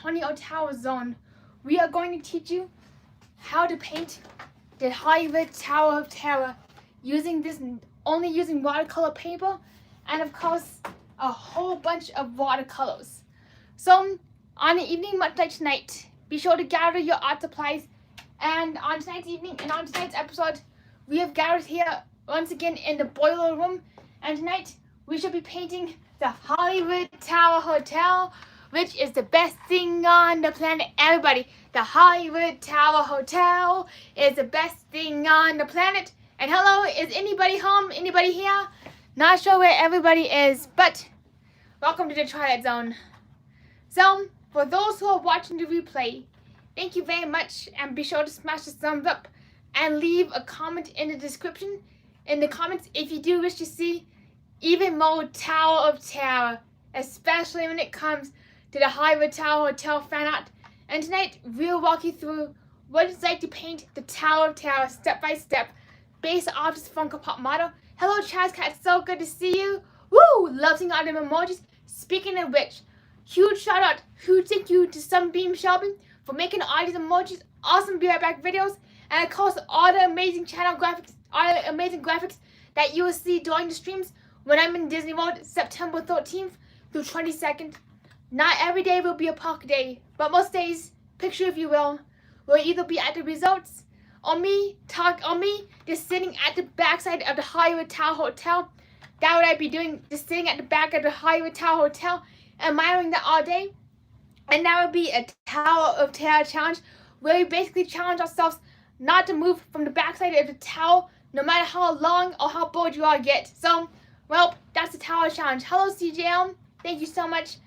Antonio Tower Zone. We are going to teach you how to paint the Hollywood Tower of Terror only using watercolor paper and of course a whole bunch of watercolors. So on an evening much like tonight, be sure to gather your art supplies, and on tonight's evening and on tonight's episode we have gathered here once again in the boiler room, and tonight we shall be painting the Hollywood Tower Hotel, which is the best thing on the planet. Everybody, the Hollywood Tower Hotel is the best thing on the planet. And hello, is anybody home? Anybody here? Not sure where everybody is, but welcome to the Twilight Zone. So, for those who are watching the replay, thank you very much, and be sure to smash the thumbs up and leave a comment in the description, in the comments, if you do wish to see even more Tower of Terror, especially when it comes to the Hollywood Tower Hotel fan art. And tonight we'll walk you through what it's like to paint the Tower of Terror step by step based off this Funko Pop model. Hello Chaz Cat, so good to see you. Woo! Love seeing all them emojis. Speaking of which, huge shout out, huge thank you to Sunbeam Shelby for making all these emojis, awesome Be Right Back videos, and of course all the amazing channel graphics, all the amazing graphics that you will see during the streams when I'm in Disney World September 13th through 22nd. Not every day will be a park day, but most days, picture if you will either be at the results or me just sitting at the backside of the Hollywood Tower Hotel. That would I be doing, just sitting at the back of the Hollywood Tower Hotel, admiring that all day. And that would be a Tower of Terror challenge, where we basically challenge ourselves not to move from the backside of the tower, no matter how long or how bored you all get. So, well, that's the Tower Challenge. Hello CJM, thank you so much.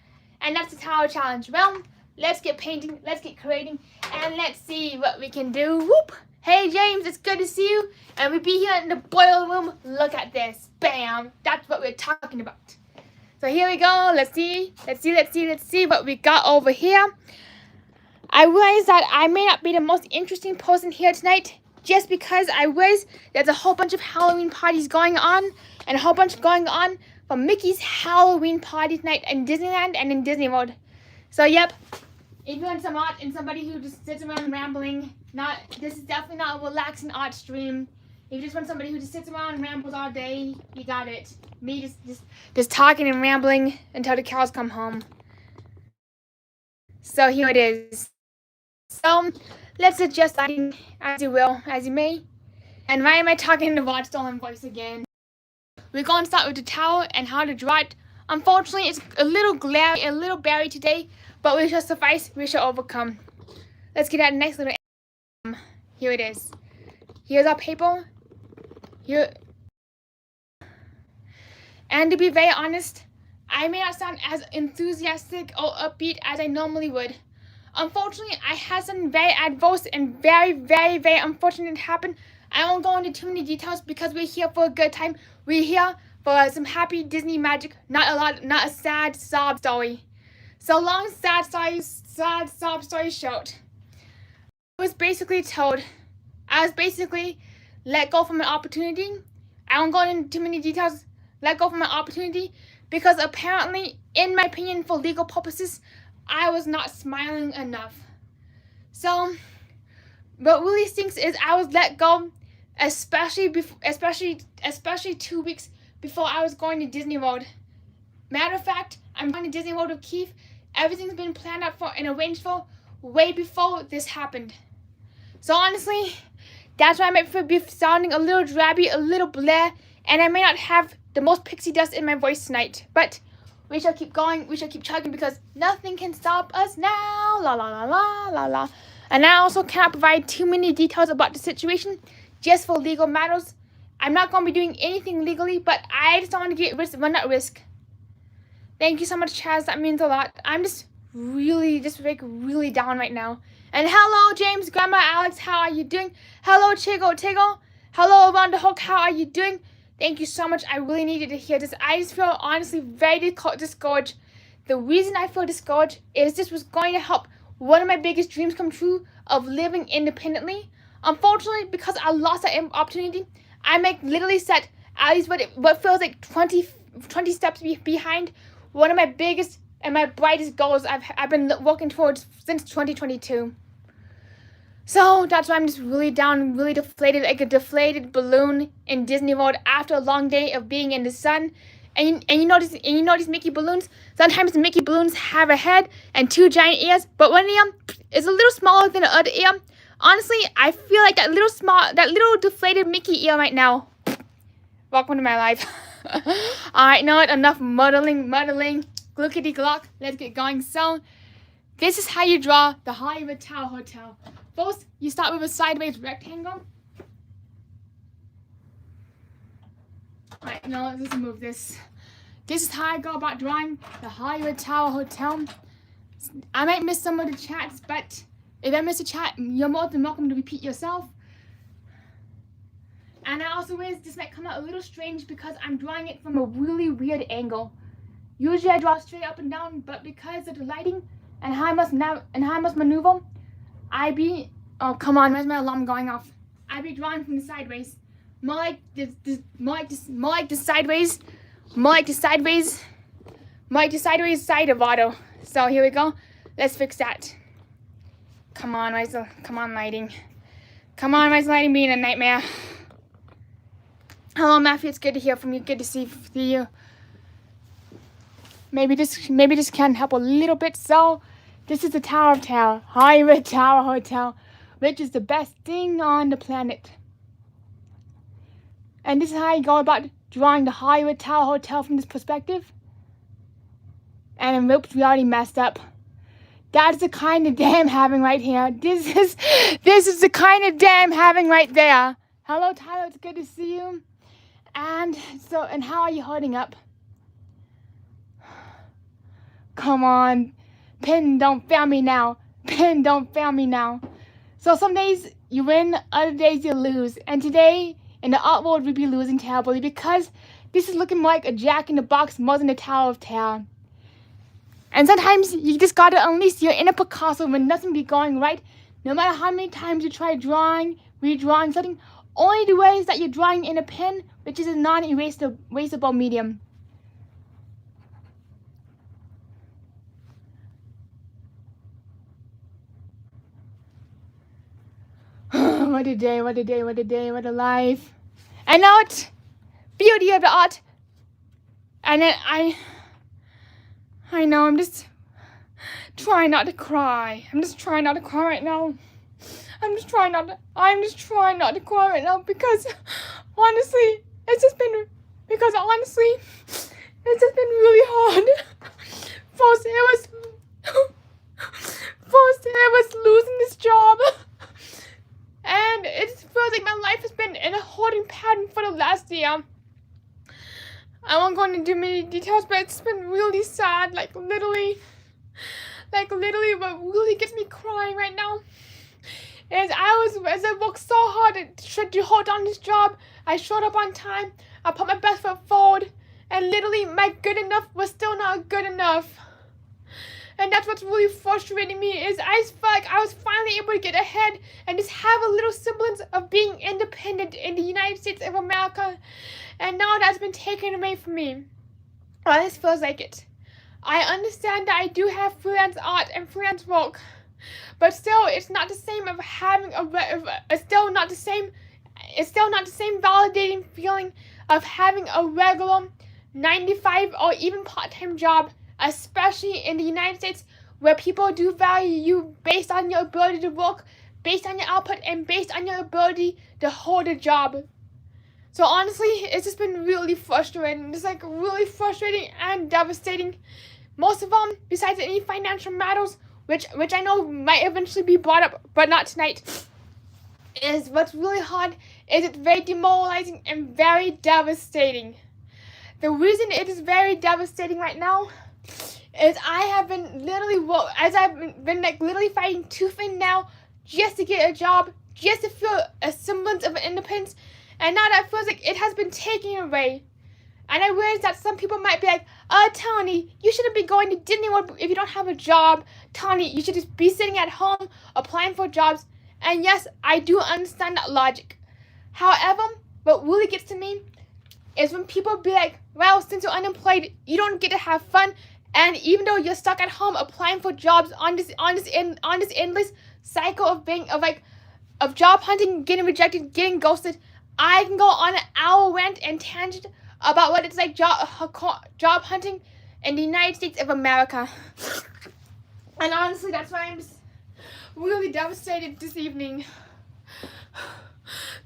And that's the Tower Challenge. Well, let's get painting, let's get creating, and let's see what we can do. Whoop! Hey James, it's good to see you. And we be here in the boiler room. Look at this. Bam! That's what we're talking about. So here we go. Let's see what we got over here. I realize that I may not be the most interesting person here tonight, just because I realize there's a whole bunch of Halloween parties going on, and a whole bunch going on for Mickey's Halloween party tonight in Disneyland and in Disney World. So yep, if you want some art and somebody who just sits around rambling, this is definitely not a relaxing art stream. If you just want somebody who just sits around and rambles all day, you got it. Me just talking and rambling until the cows come home. So here it is. So let's adjust lighting as you will, as you may. And why am I talking in the Rod Stolen voice again? We're going to start with the tower and how to draw it. Unfortunately, it's a little glary, a little berry today, but we shall suffice, we shall overcome. Let's get that nice little here it is. Here's our paper. Here. And to be very honest, I may not sound as enthusiastic or upbeat as I normally would. Unfortunately, I had something very adverse and very, very, very unfortunate happen. I won't go into too many details because we're here for a good time. We're here for some happy Disney magic, not a sad sob story. So long sad sob story short. I was basically let go from an opportunity. I won't go into too many details. Let go from an opportunity because apparently, in my opinion, for legal purposes, I was not smiling enough. So, what really stinks is I was let go, especially 2 weeks before I was going to Disney World. Matter of fact, I'm going to Disney World with Keith. Everything's been planned out for and arranged for way before this happened. So honestly, that's why I might be sounding a little drabby, a little blah, and I may not have the most pixie dust in my voice tonight. But we shall keep going, we shall keep chugging because nothing can stop us now. La la la la la la. And I also cannot provide too many details about the situation, just for legal matters. I'm not going to be doing anything legally, but I just don't want to run that risk. Thank you so much, Chaz. That means a lot. I'm just really down right now. And hello, James, Grandma, Alex, how are you doing? Hello, Tiggle. Hello, Wanda Hook, how are you doing? Thank you so much. I really needed to hear this. I just feel honestly very discouraged. The reason I feel discouraged is this was going to help one of my biggest dreams come true of living independently. Unfortunately, because I lost that opportunity, I may literally set at least what feels like 20 steps behind one of my biggest and my brightest goals I've been working towards since 2022. So that's why I'm just really down, really deflated, like a deflated balloon in Disney World after a long day of being in the sun. And you notice Mickey balloons. Sometimes Mickey balloons have a head and 2 giant ears, but one ear is a little smaller than the other ear. Honestly, I feel like that little deflated Mickey ear right now. Welcome to my life. Alright, know it. Enough muddling. Glookity glock. Let's get going. So, this is how you draw the Hollywood Tower Hotel. First, you start with a sideways rectangle. Alright, now let's move this. This is how I go about drawing the Hollywood Tower Hotel. I might miss some of the chats, but if I miss a chat, you're more than welcome to repeat yourself. And I also realize this might come out a little strange because I'm drawing it from a really weird angle. Usually I draw straight up and down, but because of the lighting and how I must maneuver, oh come on, where's my alarm going off? I be drawing from the sideways. More like the sideways side of auto. So here we go. Let's fix that. Come on, lighting. Come on, why is lighting being a nightmare? Hello, Matthew. It's good to hear from you. Good to see you. Maybe this can help a little bit. So, this is the Tower of Terror, Hollywood Tower Hotel, which is the best thing on the planet. And this is how you go about drawing the Hollywood Tower Hotel from this perspective. And oops, we already messed up. That's the kind of day I'm having right here. This is the kind of day I'm having right there. Hello, Tyler. It's good to see you. And how are you holding up? Come on. Pin, don't fail me now. Pin, don't fail me now. So some days you win, other days you lose. And today, in the art world, we'd be losing terribly because this is looking more like a Jack-in-the-Box more than the Tower of Terror. And sometimes you just gotta unleash your inner Picasso when nothing be going right. No matter how many times you try drawing, redrawing something, only the ways that you're drawing in a pen, which is a non-erasable medium. What a day, what a day, what a day, what a life. And now it's beauty of the art. And then I know, I'm just trying not to cry. I'm just trying not to cry right now. I'm just trying not to cry right now because honestly, it's just been really hard. First it was losing this job. And it feels like my life has been in a holding pattern for the last year. I won't go into too many details, but it's been really sad, like literally what really gets me crying right now is as I worked so hard to hold on this job, I showed up on time, I put my best foot forward, and literally my good enough was still not good enough. And that's what's really frustrating me is I just felt like I was finally able to get ahead and just have a little semblance of being independent in the United States of America. And now that's been taken away from me. Well, this feels like it. I understand that I do have freelance art and freelance work, but still, it's not the same of having it's still not the same validating feeling of having a regular 9-to-5 or even part-time job, especially in the United States where people do value you based on your ability to work, based on your output, and based on your ability to hold a job. So honestly, it's just been really frustrating. It's like really frustrating and devastating. Most of all, besides any financial matters, which I know might eventually be brought up, but not tonight, is what's really hard is it's very demoralizing and very devastating. The reason it is very devastating right now is I have been literally fighting tooth and nail just to get a job, just to feel a semblance of independence, and now that feels like it has been taken away. And I realize that some people might be like, Tony, you shouldn't be going to Disney World if you don't have a job. Tony, you should just be sitting at home applying for jobs. And yes, I do understand that logic. However, what really gets to me is when people be like, well, since you're unemployed, you don't get to have fun And even though you're stuck at home applying for jobs on this endless cycle of job hunting, getting rejected, getting ghosted, I can go on an hour rant and tangent about what it's like job hunting in the United States of America. And honestly, that's why I'm really devastated this evening.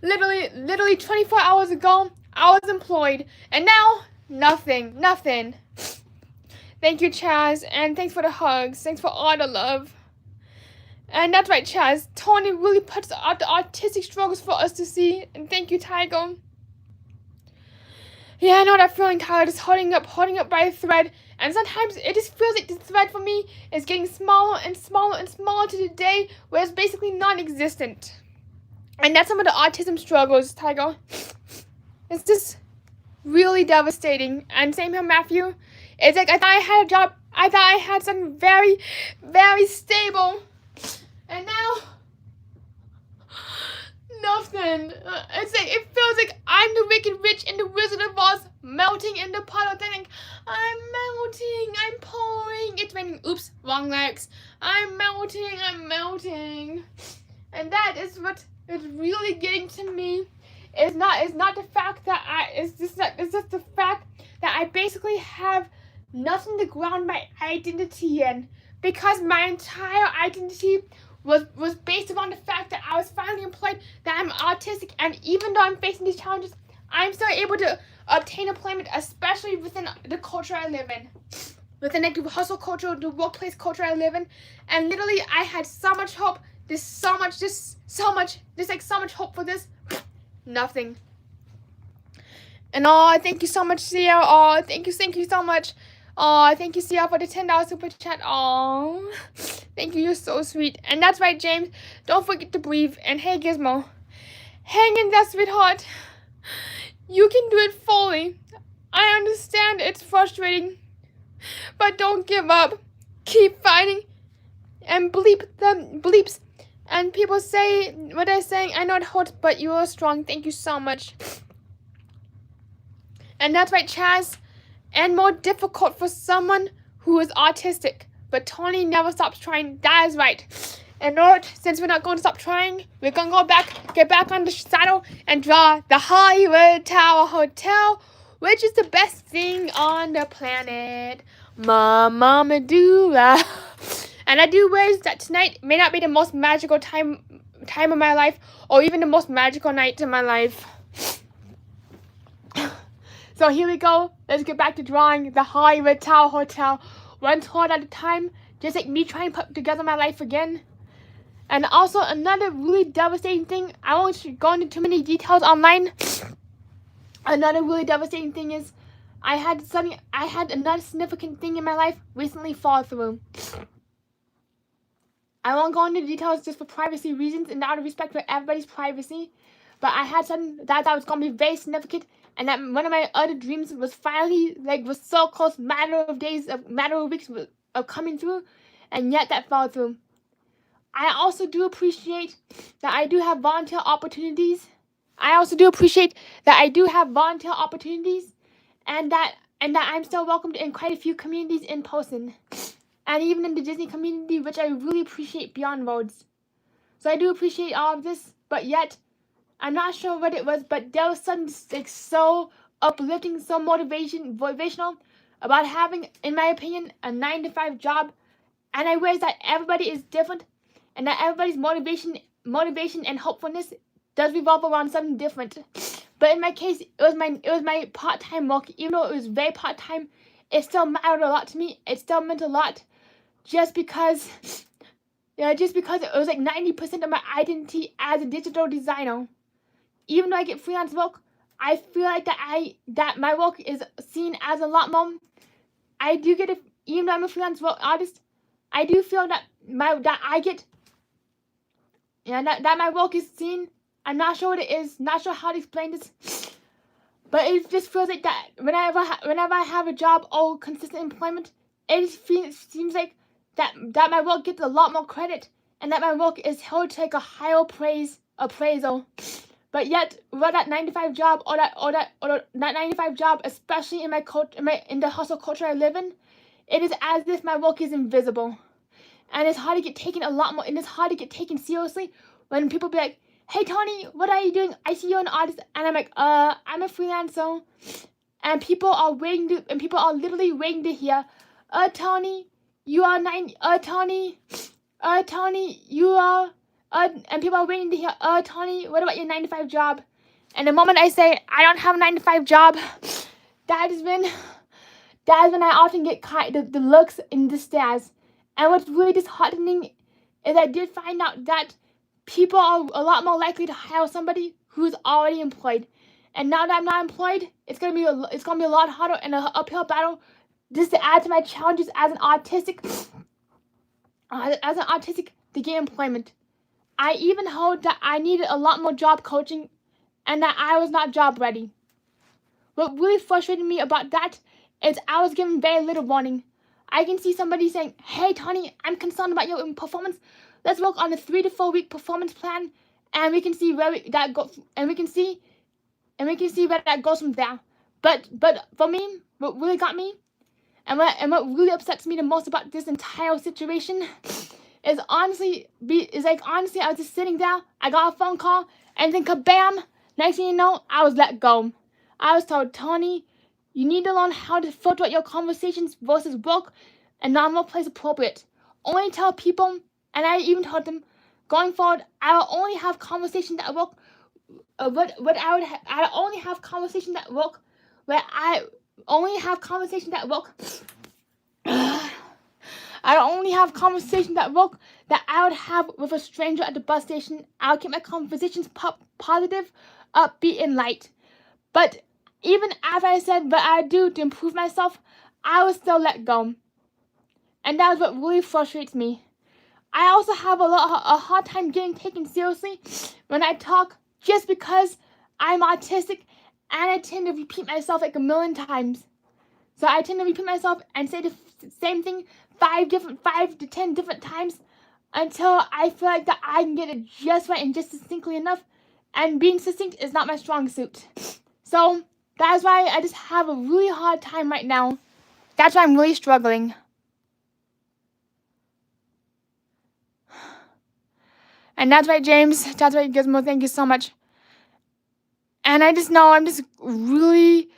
Literally 24 hours ago, I was employed, and now nothing. Thank you, Chaz, and thanks for the hugs. Thanks for all the love. And that's right, Chaz. Tony really puts out the artistic struggles for us to see. And thank you, Tygo. Yeah, I know that feeling, Tyler, just holding up by a thread. And sometimes it just feels like the thread for me is getting smaller and smaller and smaller to the day where it's basically non-existent. And that's some of the autism struggles, Tygo. It's just really devastating. And same here, Matthew. It's like I thought I had a job. I thought I had something very, very stable. And now, nothing. It's like, it feels like I'm the Wicked Witch in the Wizard of Oz, melting in the puddle, thinking, I'm melting, I'm pouring. It's raining. Oops, wrong lyrics. I'm melting. And that is what is really getting to me. It's not the fact that it's just the fact that I basically have nothing to ground my identity in, because my entire identity was based upon the fact that I was finally employed, that I'm autistic, and even though I'm facing these challenges, I'm still able to obtain employment, especially within the culture I live in, within like the hustle culture, the workplace culture I live in. And literally, I had so much hope. There's so much hope for this. Nothing. And thank you so much, Sia. Thank you so much. Thank you, Sia, for the $10 super chat. Thank you, you're so sweet. And that's right, James. Don't forget to breathe. And hey, Gizmo, hang in there, sweetheart. You can do it fully. I understand it's frustrating, but don't give up. Keep fighting. And bleep the bleeps. And people say what they're saying. I know it hurts, but you are strong. Thank you so much. And that's right, Chaz. And more difficult for someone who is autistic. But Tony never stops trying. That is right. And Lord, since we're not going to stop trying, we're going to get back on the saddle and draw the Hollywood Tower Hotel, which is the best thing on the planet. Mama Dula. And I do wish that tonight may not be the most magical time of my life, or even the most magical night in my life. So here we go. Let's get back to drawing the Hollywood Tower Hotel, one tour at a time, just like me trying to put together my life again. And also another really devastating thing, I won't go into too many details online. Another really devastating thing is I had another significant thing in my life recently fall through. I won't go into details just for privacy reasons and out of respect for everybody's privacy. But I had something that I thought was going to be very significant, and that one of my other dreams was finally, was so close, matter of weeks of coming through, and yet that fell through. I also do appreciate that I do have volunteer opportunities. And that I'm still welcomed in quite a few communities in person. And even in the Disney community, which I really appreciate beyond words. So I do appreciate all of this, but yet, I'm not sure what it was, but there was something so uplifting, so motivational about having, in my opinion, a 9-to-5 job. And I realize that everybody is different, and that everybody's motivation and hopefulness does revolve around something different. But in my case, it was my part-time work. Even though it was very part-time, it still mattered a lot to me. It still meant a lot, just because it was like 90% of my identity as a digital designer. Even though I get freelance work, I feel like that my work is seen as a lot more. I do get even though I'm a freelance work artist, I do feel that my work is seen. I'm not sure what it is, not sure how to explain this, but it just feels like that whenever I have a job or consistent employment, it just seems like that my work gets a lot more credit, and that my work is held to like a higher appraisal. But yet, with that 9-to-5 job, or that 9-to-5 job, especially in the hustle culture I live in, it is as if my work is invisible. And it's hard to get taken a lot more, and it's hard to get taken seriously when people be like, hey Tony, what are you doing? I see you're an artist. And I'm like, I'm a freelancer. And people are literally waiting to hear, Tony, you are Tony, you are, and people are waiting to hear, Tony, what about your 9-to-5 job? And the moment I say, I don't have a 9-to-5 job, that is when I often get the looks and the stares. And what's really disheartening is I did find out that people are a lot more likely to hire somebody who's already employed. And now that I'm not employed, it's gonna be a lot harder and an uphill battle just to add to my challenges as an autistic to get employment. I even heard that I needed a lot more job coaching and that I was not job ready. What really frustrated me about that is I was given very little warning. I can see somebody saying, hey Tony, I'm concerned about your performance. Let's work on a 3 to 4 week performance plan, and we can see where that goes, and we can see where that goes from there. But for me, what really got me, and what really upsets me the most about this entire situation is honestly, I was just sitting there, I got a phone call, and then kabam, next thing you know, I was let go. I was told, Tony, you need to learn how to filter out your conversations versus work and normal place appropriate. Only tell people, and I even told them, going forward, I will only have conversations at work. I only have conversations at work where I only have conversations at work. I only have conversations at work that I would have with a stranger at the bus station. I'll keep my conversations positive, upbeat, and light. But even after I said what I do to improve myself, I was still let go. And that is what really frustrates me. I also have a hard time getting taken seriously when I talk just because I'm autistic and I tend to repeat myself like a million times. So I tend to repeat myself and say the same thing 5 to 10 different times until I feel like that I can get it just right and just succinctly enough. And being succinct is not my strong suit. So that's why I just have a really hard time right now. That's why I'm really struggling. And that's right, James. That's right, Gizmo. Thank you so much. And I just know I'm just really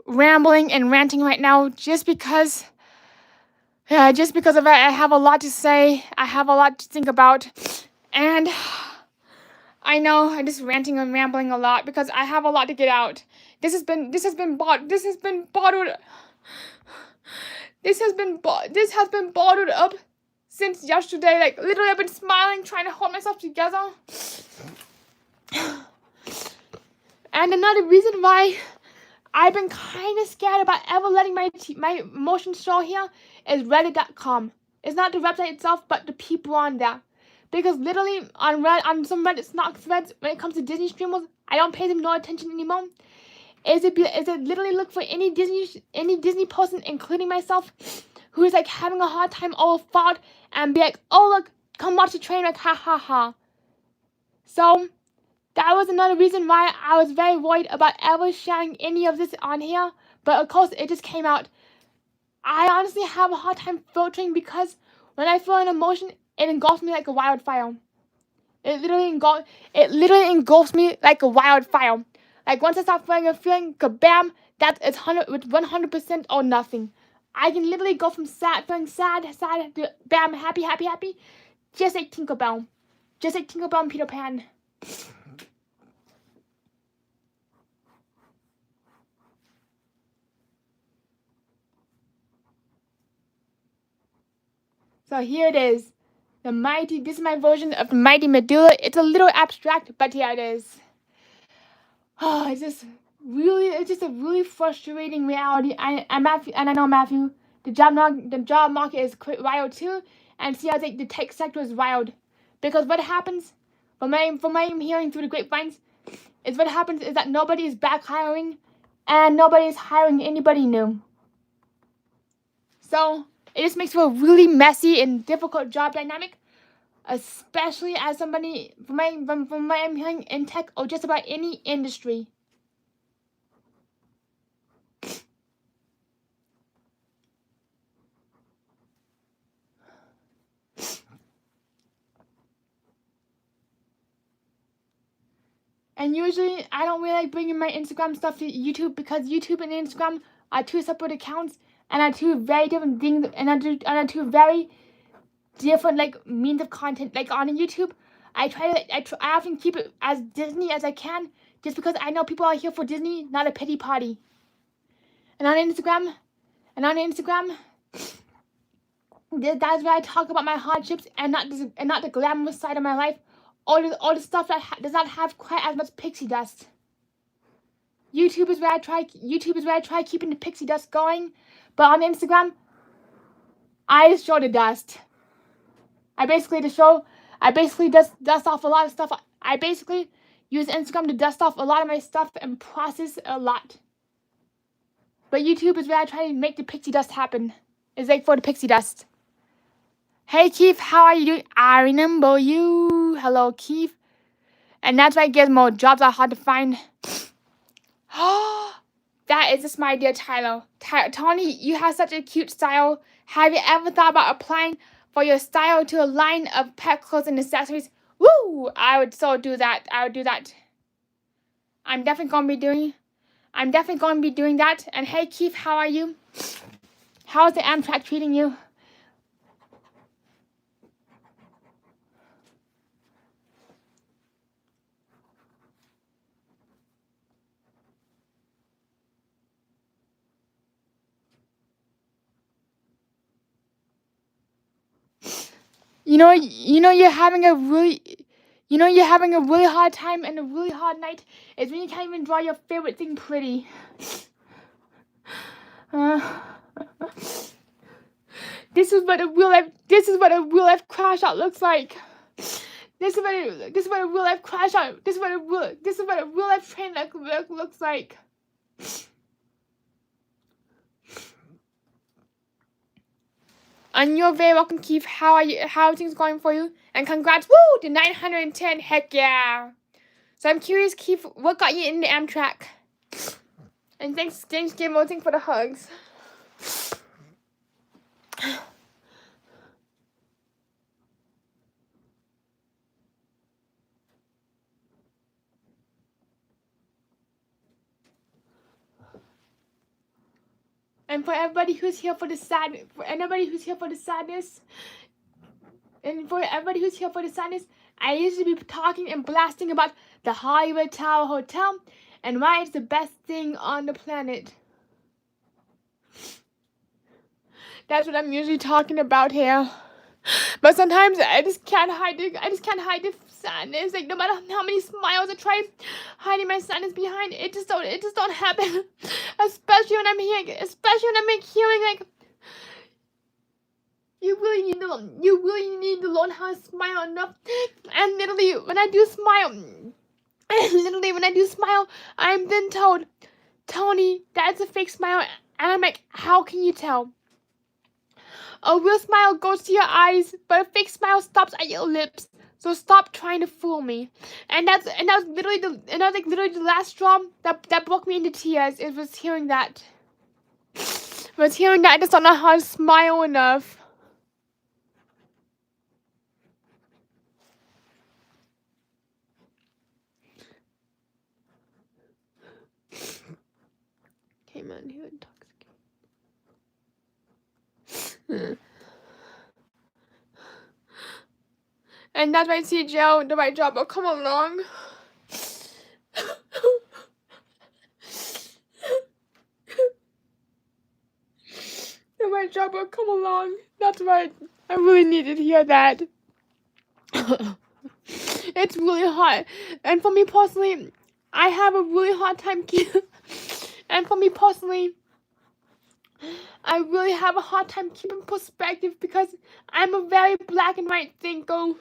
rambling and ranting right now just because I have a lot to say. I have a lot to think about. And I know I'm just ranting and rambling a lot because I have a lot to get out. This has been bottled up since yesterday. Like literally I've been smiling, trying to hold myself together. And another reason why I've been kind of scared about ever letting my emotions show here is Reddit.com. It's not the website itself, but the people on there. Because literally on some Reddit Snock threads, when it comes to Disney streamers, I don't pay them no attention anymore. Is it literally look for any Disney person, including myself, who is like having a hard time all fault and be like, oh look, come watch the train wreck, ha ha ha. So that was another reason why I was very worried about ever sharing any of this on here. But of course, it just came out. I honestly have a hard time filtering because when I feel an emotion, it engulfs me like a wildfire. It literally engulfs me like a wildfire. Like once I start feeling a feeling, kabam, it's 100% or nothing. I can literally go from feeling sad to bam, happy, just like Tinkerbell. Just like Tinkerbell and Peter Pan. So here it is. This is my version of the Mighty Medulla. It's a little abstract, but here it is. Oh, it's just a really frustrating reality. And I know Matthew, the job market is quite wild too, and see how the tech sector is wild. Because what happens, from my hearing through the grapevines, is that nobody is back hiring, and nobody is hiring anybody new. So it just makes for a really messy and difficult job dynamic, especially as somebody from my I'm hearing in tech or just about any industry. And usually, I don't really like bringing my Instagram stuff to YouTube because YouTube and Instagram are two separate accounts and are two very different things and are two very different like means of content. Like on YouTube, I often keep it as Disney as I can, just because I know people are here for Disney, not a pity party. And on Instagram, that's where I talk about my hardships and not the glamorous side of my life, all the stuff that does not have quite as much pixie dust. YouTube is where I try keeping the pixie dust going, but on Instagram, I just show the dust. I basically dust off a lot of stuff. I basically use Instagram to dust off a lot of my stuff and process a lot. But YouTube is where I try to make the pixie dust happen. It's like for the pixie dust. Hey Keith, how are you doing? I remember you. Hello Keith. And that's why Gizmo, jobs are hard to find. That is just my dear Tyler. Tony, you have such a cute style. Have you ever thought about applying for your style to a line of pet clothes and accessories? Woo! I would so do that. I'm definitely going to be doing that. And hey Keith, how are you? How's the Amtrak treating you? You're having a really hard time and a really hard night is when you can't even draw your favorite thing pretty. This is what a real life crash out looks like. This is what a real life crash out. This is what a real life train looks like. And you're very welcome, Keith. How are you? How are things going for you? And congrats, woo, to 910. Heck yeah. So I'm curious, Keith, what got you into Amtrak? And thanks, Gizmo, thanks for the hugs. And for everybody who's here for the sadness, I used to be talking and blasting about the Hollywood Tower Hotel and why it's the best thing on the planet. That's what I'm usually talking about here. But sometimes I just can't hide the sadness. Like no matter how many smiles I try hiding my sadness behind, it just don't happen. Especially when I'm hearing like you really need to learn how to smile enough. And literally when I do smile, I'm then told, Tony, that's a fake smile. And I'm like, how can you tell? A real smile goes to your eyes, but a fake smile stops at your lips. So stop trying to fool me. And that was literally the last straw that broke me into tears. It was hearing that. I just don't know how to smile enough. Came on here and toxic. And that's why CJ, the right job will come along. The right job will come along. That's right. I really needed to hear that. It's really hard. And for me personally, I have a really hard time I really have a hard time keeping perspective because I'm a very black and white thinker.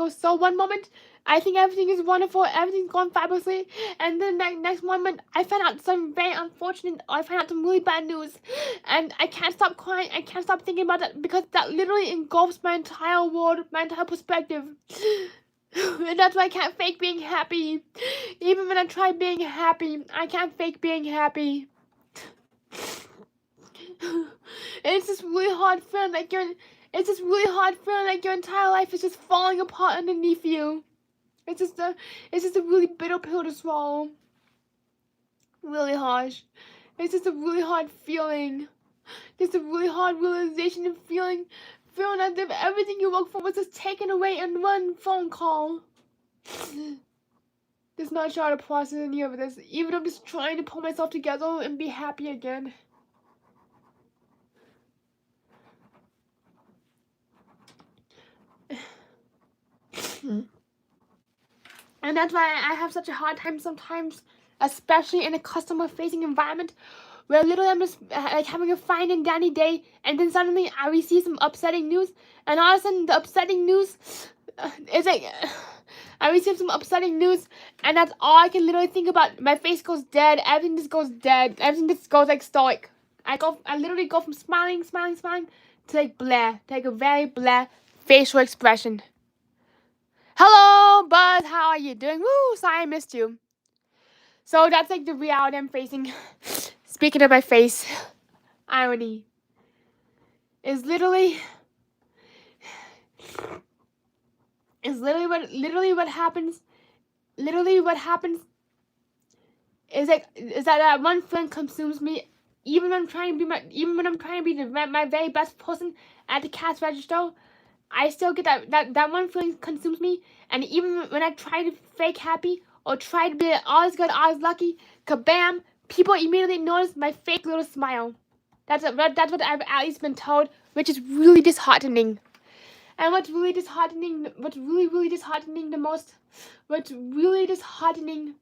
So one moment, I think everything is wonderful, everything's going fabulously, and then the next moment, I find out some very unfortunate, or I find out some really bad news, and I can't stop crying, I can't stop thinking about that, because that literally engulfs my entire world, my entire perspective. And that's why I can't fake being happy. Even when I try being happy, I can't fake being happy. And it's this really hard feeling, like It's just really hard feeling like your entire life is just falling apart underneath you. It's just a really bitter pill to swallow. Really harsh. It's just a really hard feeling. Just a really hard realization and feeling as if everything you worked for was just taken away in one phone call. Just not trying to process any of this. Even I'm just trying to pull myself together and be happy again. And that's why I have such a hard time sometimes, especially in a customer-facing environment, where literally I'm just like having a fine and dandy day, and then suddenly I receive some upsetting news, and all of a sudden the upsetting news is like I receive some upsetting news, and that's all I can literally think about. My face goes dead. Everything just goes dead. Everything just goes like stoic. I literally go from smiling to like blah, to like a very blah facial expression. Hello, Buzz. How are you doing? Woo! Sorry I missed you. So that's like the reality I'm facing. Speaking of my face, irony is literally what happens. Literally what happens is that one feeling consumes me. Even when I'm trying to be my very best person at the cash register, I still get that one feeling consumes me. And even when I try to fake happy or try to be always good, always lucky, kabam! People immediately notice my fake little smile. That's what I've at least been told, which is really disheartening. And what's really disheartening the most, what's really disheartening,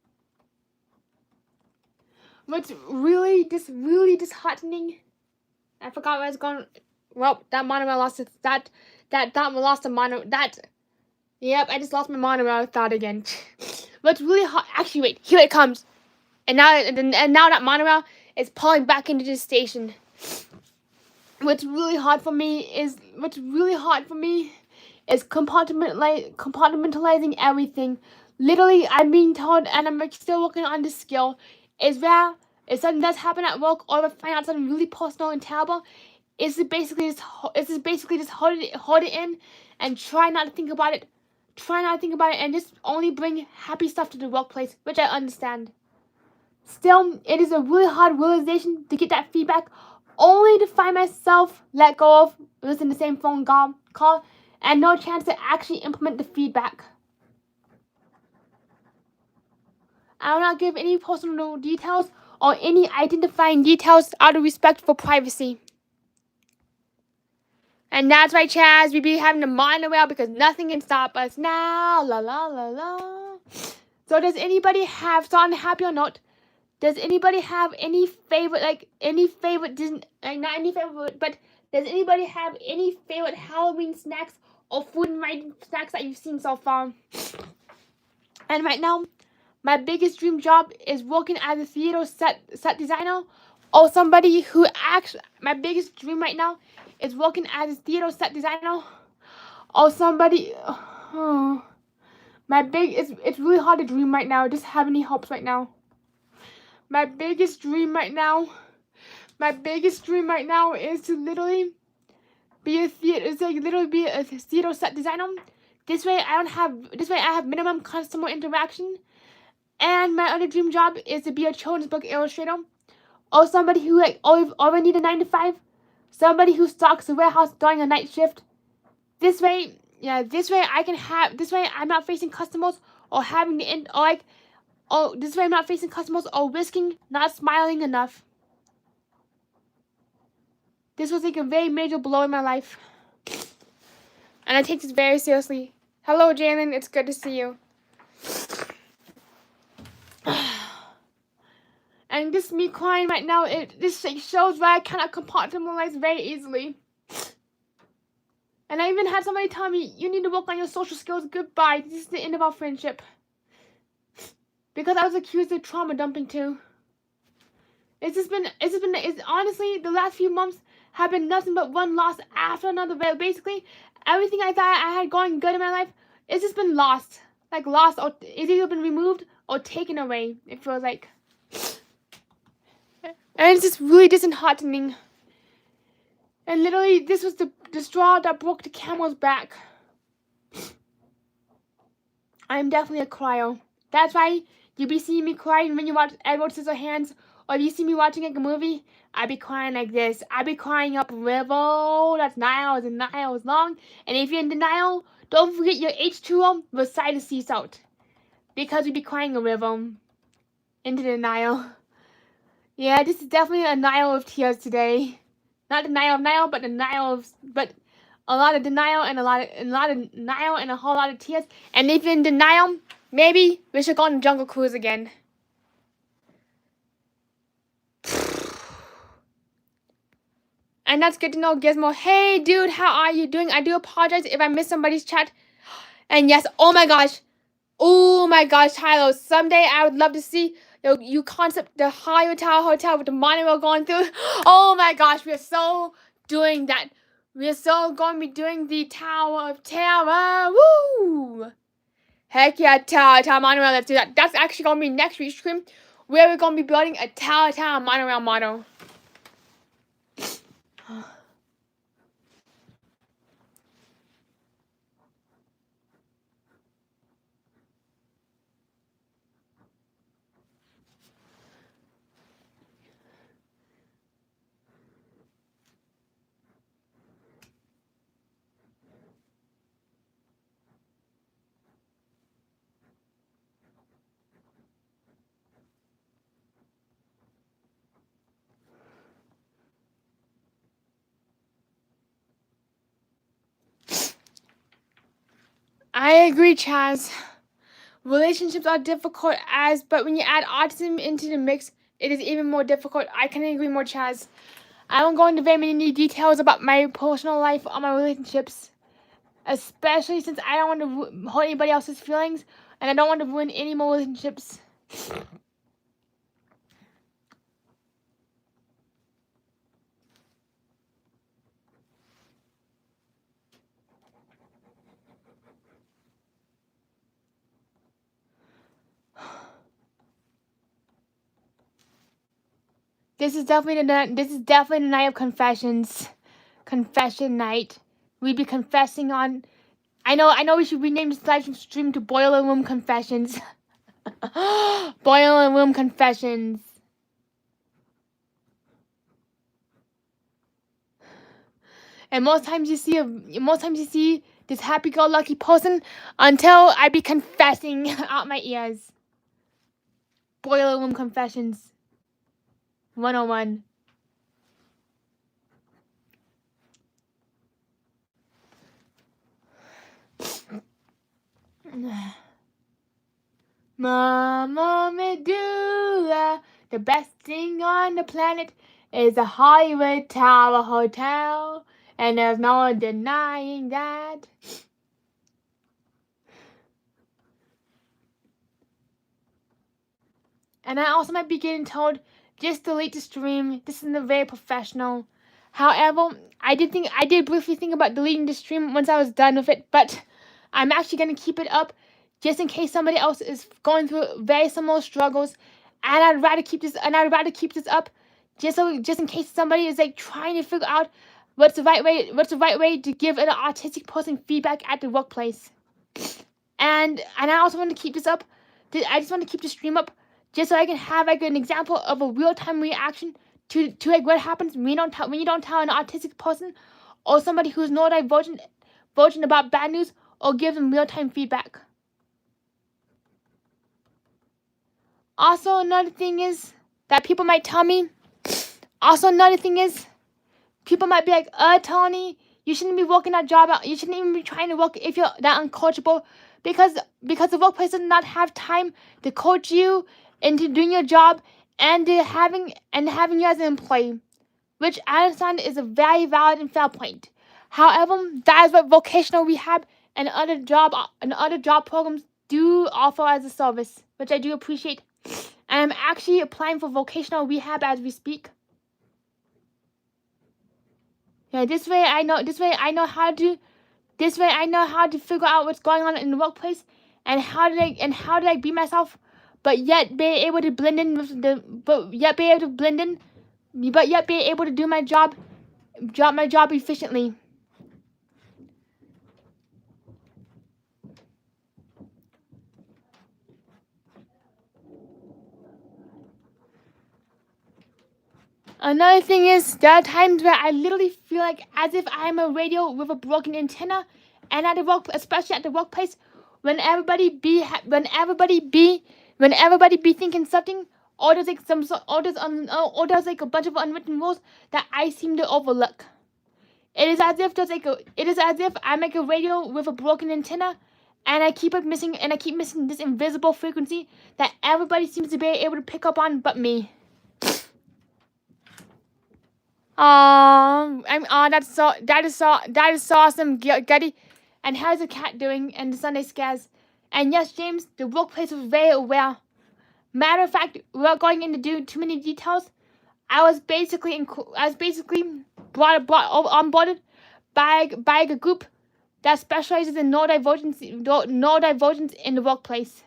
I forgot where I was going. Well, that monorail lost its, that lost a mono, yep, I just lost my monorail thought again. What's really hard, actually wait, here it comes. And now that monorail is pulling back into the station. What's really hard for me is compartmentalizing everything. Literally, I'm being told, and I'm still working on this skill, is where if something does happen at work, or if I find out something really personal and terrible, is to basically just hold it in and try not to think about it. And just only bring happy stuff to the workplace, which I understand. Still, it is a really hard realization to get that feedback, only to find myself let go of, listen to the same phone call, and no chance to actually implement the feedback. I will not give any personal details or any identifying details out of respect for privacy. And that's right, Chaz, we be having the monorail because nothing can stop us now. La la la la. So does anybody have, so on a happier note, does anybody have any favorite, not any favorite, but does anybody have any favorite Halloween snacks or food and writing snacks that you've seen so far? And right now, my biggest dream job is working as a theater set designer, or somebody who actually, my biggest dream right now is working as a theater set designer, or somebody, it's really hard to dream right now. Just have any hopes right now. My biggest dream right now is to literally be a theater set designer. This way I have minimum customer interaction. And my other dream job is to be a children's book illustrator, or somebody who already need a 9 to 5, somebody who stocks a warehouse during a night shift. This way I'm not facing customers or having to this way I'm not facing customers or risking not smiling enough. This was like a very major blow in my life, and I take this very seriously. Hello, Jalen. It's good to see you. And this me crying right now, this shows why I cannot compartmentalize very easily. And I even had somebody tell me, you need to work on your social skills. Goodbye. This is the end of our friendship. Because I was accused of trauma dumping too. It's honestly, the last few months have been nothing but one loss after another. Basically, everything I thought I had going good in my life, it's just been lost. Like lost, or it's either been removed or taken away, it feels like. And it's just really disheartening. And literally, this was the straw that broke the camel's back. I'm definitely a crier. That's why you be seeing me crying when you watch Edward Scissorhands, or if you see me watching like a movie, I be crying like this. I be crying up a river that's miles and miles long. And if you're in denial, don't forget your H2O beside the sea salt. Because we be crying a river into denial. Yeah, this is definitely a Nile of tears today. Not the Nile of Nile, but the Nile of, but a lot of denial and a lot of denial and a whole lot of tears. And if you're in denial, maybe we should go on a jungle cruise again. And that's good to know, Gizmo. Hey, dude, how are you doing? I do apologize if I missed somebody's chat. And yes, oh my gosh, Tyler. Someday I would love to see you concept the Hollywood Tower Hotel with the monorail going through. Oh my gosh, we are so doing that. We are so going to be doing the Tower of Terror. Woo! Heck yeah, Tower monorail. Let's do that. That's actually going to be next week's stream, where we're going to be building a Tower monorail model. I agree, Chaz. Relationships are difficult but when you add autism into the mix, it is even more difficult. I can agree more, Chaz. I won't go into very many details about my personal life or my relationships, especially since I don't want to hurt anybody else's feelings, and I don't want to ruin any more relationships. This is definitely the night of confessions. Confession night. We'd be confessing on. I know we should rename this live stream to Boiler Room Confessions. Boiler Room Confessions. And most times you see this happy-go-lucky person until I be confessing out my ears. Boiler Room Confessions 101. Mama Medulla, the best thing on the planet is a Hollywood Tower Hotel, and there's no denying that. And I also might be getting told, just delete the stream. This isn't very professional. However, I did briefly think about deleting the stream once I was done with it, but I'm actually going to keep it up just in case somebody else is going through very similar struggles, and I'd rather keep this up just in case somebody is like trying to figure out what's the right way to give an autistic person feedback at the workplace. And I also want to keep this up. I just want to keep the stream up just so I can have like an example of a real-time reaction to like what happens when you don't tell an autistic person or somebody who's neurodivergent about bad news, or give them real-time feedback. Also, another thing is that people might tell me. People might be like, Tony, you shouldn't be working that job out. You shouldn't even be trying to work if you're that uncoachable, because the workplace does not have time to coach you into doing your job and having you as an employee, which I understand is a very valid and fair point. However, that is what vocational rehab and other job programs do offer as a service, which I do appreciate. And I'm actually applying for vocational rehab as we speak. Yeah, this way I know how to figure out what's going on in the workplace and how to be myself, but yet be able to blend in but yet be able to do my job my job efficiently. Another thing is, there are times where I literally feel like as if I'm a radio with a broken antenna, and at the work, especially at the workplace, when everybody be thinking something, or there's like a bunch of unwritten rules that I seem to overlook. It is as if I'm like a radio with a broken antenna, and I keep missing this invisible frequency that everybody seems to be able to pick up on, but me. That is so awesome, Gutty. And how's the cat doing? And the Sunday scares. And yes, James, the workplace was very aware. Matter of fact, without going into too many details, I was basically onboarded by a group that specializes in neurodivergence in the workplace.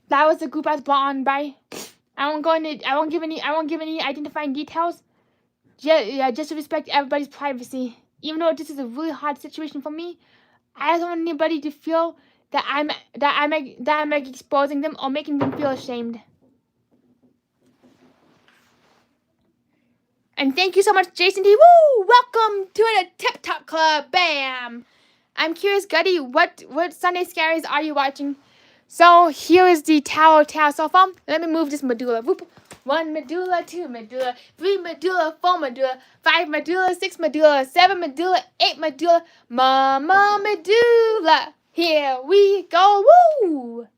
That was the group I was brought on by. I won't give any identifying details. Just to respect everybody's privacy. Even though this is a really hard situation for me, I don't want anybody to feel that I'm exposing them or making them feel ashamed. And thank you so much, Jason D. Woo! Welcome to the Tip Top Club. Bam! I'm curious, Gutty, what Sunday Scaries are you watching? So here is the tower so far. Let me move this medulla. Whoop. 1 medulla, 2 medulla, 3 medulla, 4 medulla, 5 medulla, 6 medulla, 7 medulla, 8 medulla, mama medulla. Here we go. Woo!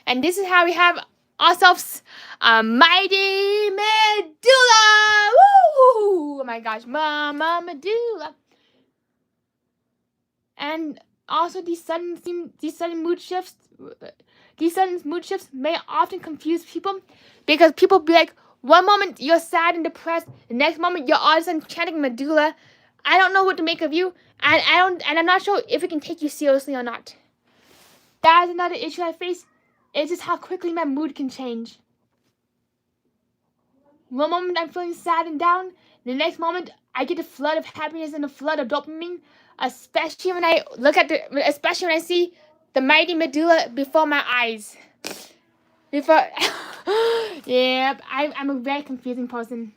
And this is how we have ourselves a mighty medulla. Woo! Oh my gosh, mama medulla. And also these sudden mood shifts may often confuse people, because people be like, one moment you're sad and depressed, the next moment you're all of a sudden chanting medulla. I don't know what to make of you, and I'm not sure if it can take you seriously or not. That is another issue I face. It's just how quickly my mood can change. One moment I'm feeling sad and down, the next moment I get a flood of happiness and a flood of dopamine. Especially when I see the mighty medulla before my eyes. Yeah, I'm a very confusing person.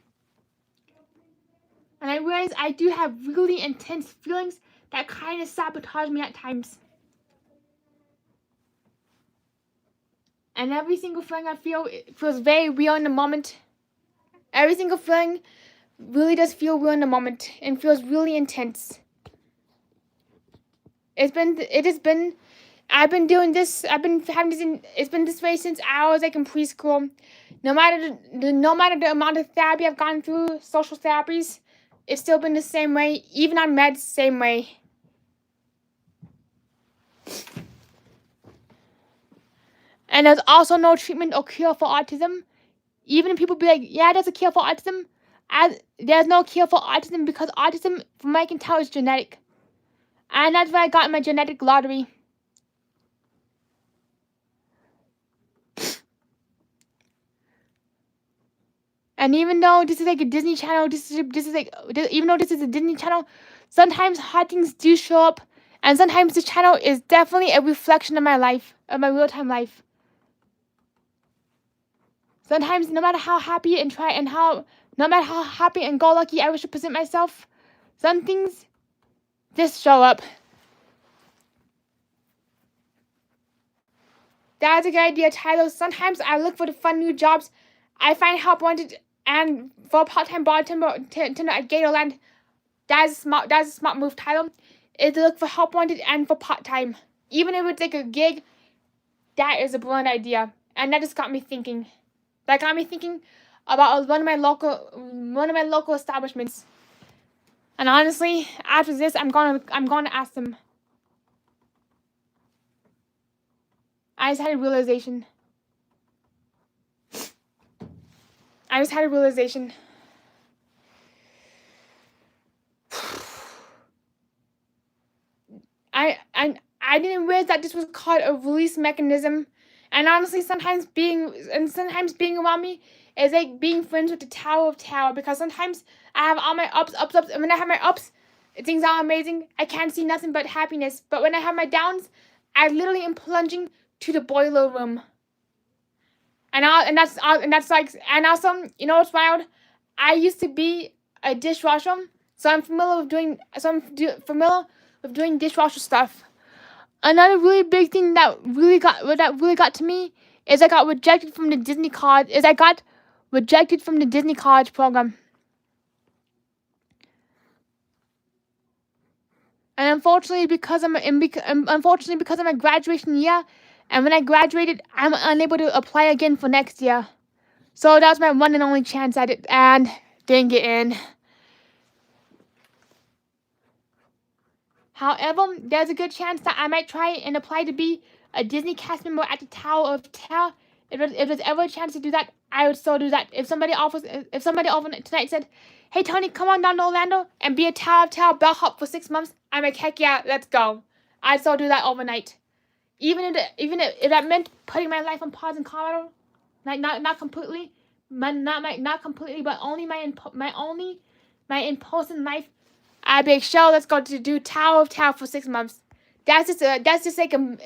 And I realize I do have really intense feelings that kind of sabotage me at times. And every single feeling I feel, it feels very real in the moment. Every single feeling really does feel real in the moment and feels really intense. It's been this way since I was like in preschool. No matter the amount of therapy I've gone through, social therapies, it's still been the same way. Even on meds, same way. And there's also no treatment or cure for autism. Even if people be like, yeah, there's a cure for autism, there's no cure for autism, because autism, from what I can tell, is genetic. And that's why I got in my genetic lottery. And even though this is like a Disney Channel, even though this is a Disney Channel, sometimes hard things do show up. And sometimes this channel is definitely a reflection of my life, of my real-time life. Sometimes, no matter how happy and go-lucky I wish to present myself, some things just show up. That's a good idea, Tyler. Sometimes I look for the fun new jobs. I find help wanted, and for a part-time bartender at Gatorland. That's a smart move, Tyler. Is to look for help wanted and for part-time. Even if it's like a gig, that is a brilliant idea. And that just got me thinking. That got me thinking about one of my local establishments. And honestly, after this, I'm gonna ask them. I just had a realization. I didn't realize that this was called a release mechanism, And honestly, sometimes being around me is like being friends with the Tower of Terror, because sometimes I have all my ups, and when I have my ups, things are amazing. I can't see nothing but happiness. But when I have my downs, I literally am plunging to the boiler room. And also, you know what's wild? I used to be a dishwasher, so I'm familiar with doing dishwasher stuff. Another really big thing that really got to me is I got rejected from the Disney college. Program. And unfortunately, because I'm my graduation year, and when I graduated, I'm unable to apply again for next year. So that was my one and only chance at it, and didn't get in. However, there's a good chance that I might try and apply to be a Disney cast member at the Tower of Terror. If there's ever a chance to do that, I would still do that. If somebody offered tonight said, "Hey Tony, come on down to Orlando and be a Tower of Terror bellhop for 6 months," I'm like, heck yeah, let's go. I'd still do that overnight. Even if that meant putting my life on pause in Colorado, like not completely, not completely, but only my in-person life. I'd be like, "Shell, let's go to do Tower of Terror for 6 months." That's just like a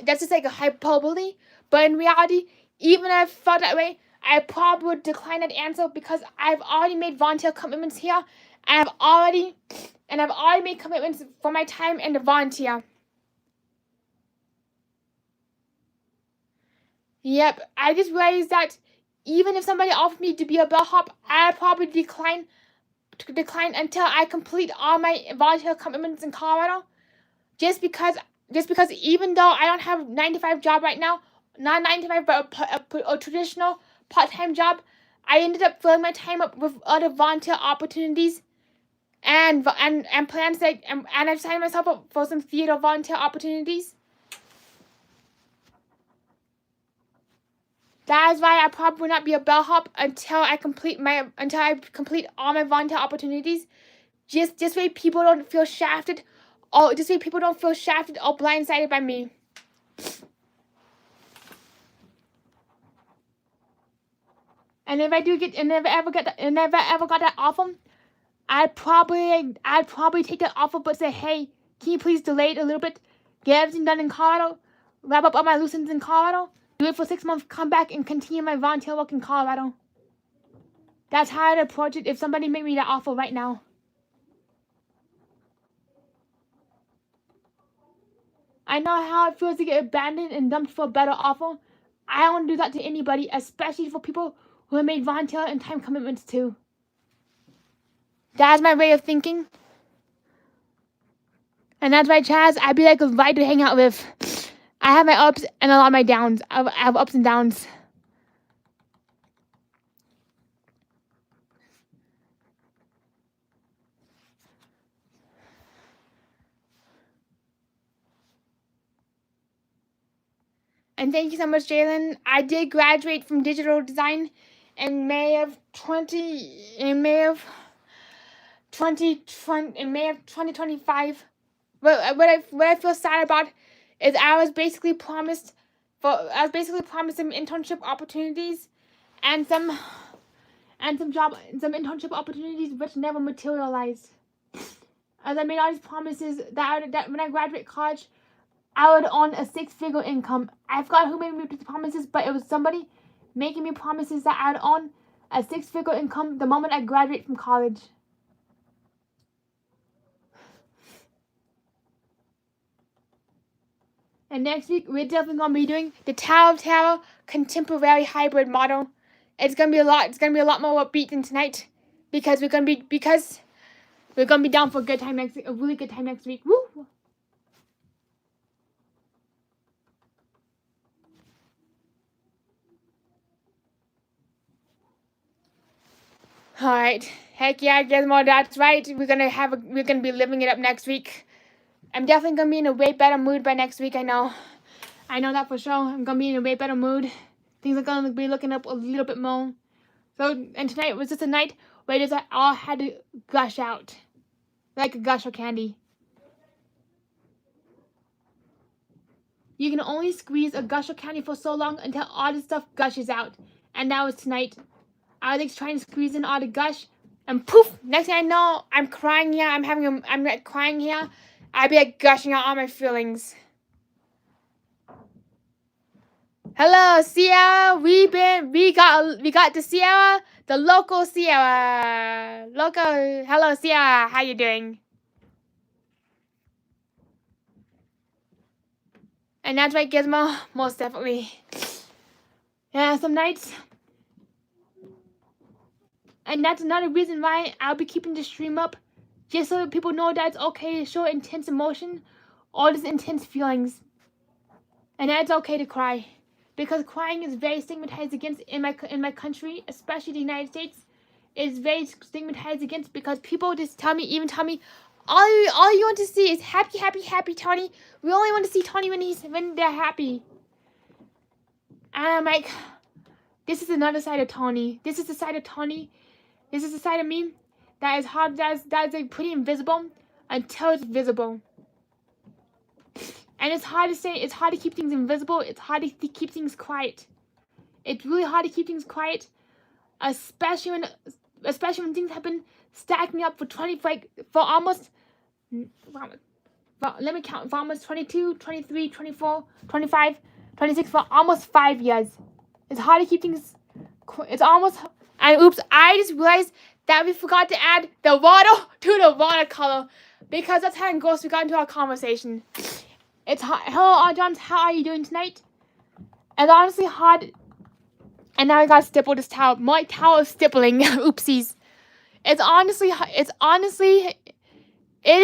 hyperbole. But in reality, even if I felt that way, I probably would decline that answer, because I've already made volunteer commitments here. I've already made commitments for my time and the volunteer. Yep, I just realized that even if somebody offered me to be a bellhop, I'd probably decline until I complete all my volunteer commitments in Colorado. Just because even though I don't have a 9-to-5 job right now, not 9-to-5, but a traditional part-time job, I ended up filling my time up with other volunteer opportunities and plans and I've signed myself up for some theater volunteer opportunities. That is why I probably will not be a bellhop until I complete all my volunteer opportunities. Just this way people don't feel shafted, or blindsided by me. And if I ever got that offer, I'd probably take that offer, but say, "Hey, can you please delay it a little bit? Get everything done in Colorado, wrap up all my loose ends in Colorado, do it for 6 months, come back and continue my volunteer work in Colorado." That's how I'd approach it if somebody made me that offer right now. I know how it feels to get abandoned and dumped for a better offer. I don't want to do that to anybody, especially for people who have made volunteer and time commitments too. That's my way of thinking. And that's why, Chaz, I'd be like a ride to hang out with. I have my ups and a lot of my downs. I have ups and downs. And thank you so much, Jalen. I did graduate from digital design in May of 2025. What I feel sad about is I was basically promised some internship opportunities and some internship opportunities which never materialized. As I made all these promises that when I graduate college, I would earn a 6-figure income. I forgot who made me these promises, but it was somebody making me promises that I'd earn a 6-figure income the moment I graduate from college. And next week, we're definitely going to be doing the Tower of Terror contemporary hybrid model. It's going to be a lot more upbeat than tonight, because we're going to be down for a really good time next week. Woo! All right, heck yeah, Gizmo, that's right. We're gonna be living it up next week. I'm definitely gonna be in a way better mood by next week. I know that for sure. I'm gonna be in a way better mood. Things are gonna be looking up a little bit more. So, and tonight was just a night where I all had to gush out, like a gush of candy. You can only squeeze a gush of candy for so long until all the stuff gushes out. And that was tonight. I was like trying to squeeze in all the gush, and poof! Next thing I know, I'm crying here. I'm like crying here. I'd be like gushing out all my feelings. Hello, Sierra. We got the Sierra, the local Sierra. Hello, Sierra. How you doing? And that's right, Gizmo. Most definitely. Yeah, some nights. And that's another reason why I'll be keeping the stream up, just so that people know that it's okay to show intense emotion, all these intense feelings, and that it's okay to cry, because crying is very stigmatized against in my country, especially the United States. It's very stigmatized against because people just tell me, all you want to see is happy Tony. We only want to see Tony when they're happy. And I'm like, this is another side of Tony. This is the side of Tony. This is the side of me that is hard. That's like pretty invisible until it's visible. And it's hard to say. It's hard to keep things invisible. It's hard to keep things quiet. It's really hard to keep things quiet, especially when things have been stacking up for almost. Let me count. For almost 22, 23, 24, 25, 26, for almost 5 years. It's hard to keep things. It's almost. And oops, I just realized that we forgot to add the water to the watercolor, because that's how engrossed we got into our conversation. It's hard. Hello, Johns. How are you doing tonight? It's honestly hard. And now I gotta stipple this towel. My towel is stippling. Oopsies. It is honestly hard. It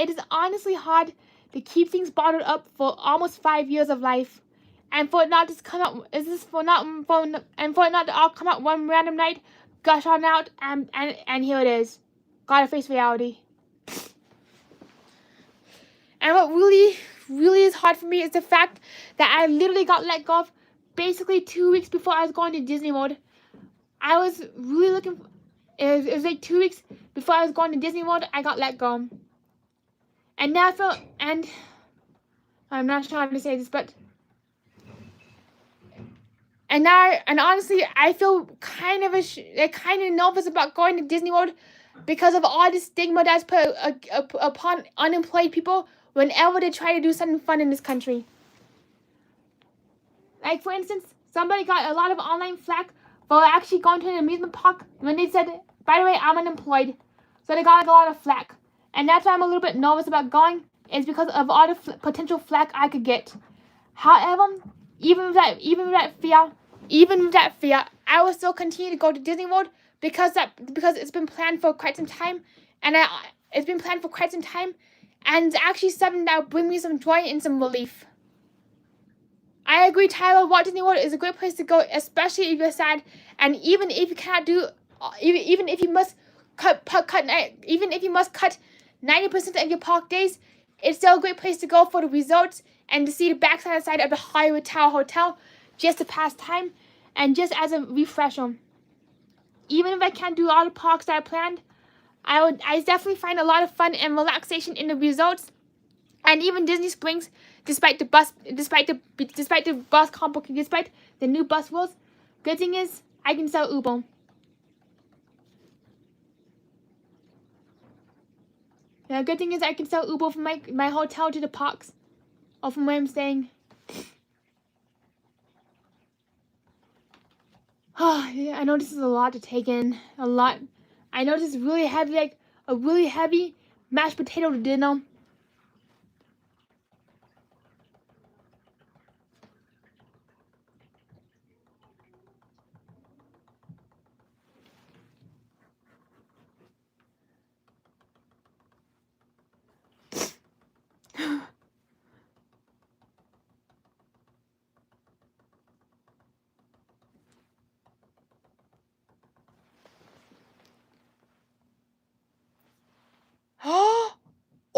is honestly hard to keep things bottled up for almost 5 years of life. And for it not to come out, for it not to all come out one random night, gush on out, and here it is. Gotta face reality. And what really is hard for me is the fact that I literally got let go of basically 2 weeks before I was going to Disney World. I was really looking. It was like 2 weeks before I was going to Disney World. I got let go. And now and I'm not sure how to say this, but. And honestly, I feel kind of nervous about going to Disney World because of all the stigma that's put upon unemployed people whenever they try to do something fun in this country. Like, for instance, somebody got a lot of online flack for actually going to an amusement park when they said, by the way, I'm unemployed. So they got like a lot of flack. And that's why I'm a little bit nervous about going, is because of all the potential flack I could get. However, even with that fear, I will still continue to go to Disney World because it's been planned for quite some time, and it's actually something that will bring me some joy and some relief. I agree, Tyler. Walt Disney World is a great place to go, especially if you're sad, and even if you cannot do, even if you must cut 90% of your park days, it's still a great place to go for the resorts and to see the backside of the Hollywood Tower Hotel, just to pass time and just as a refresher. Even if I can't do all the parks that I planned, I definitely find a lot of fun and relaxation in the resorts, and even Disney Springs, despite the new bus rules. Good thing is I can sell Uber. The good thing is I can sell Uber from my hotel to the parks, or from where I'm staying. Oh, yeah, I know this is a lot to take in. A lot. I know this is really heavy, like a really heavy mashed potato to dinner.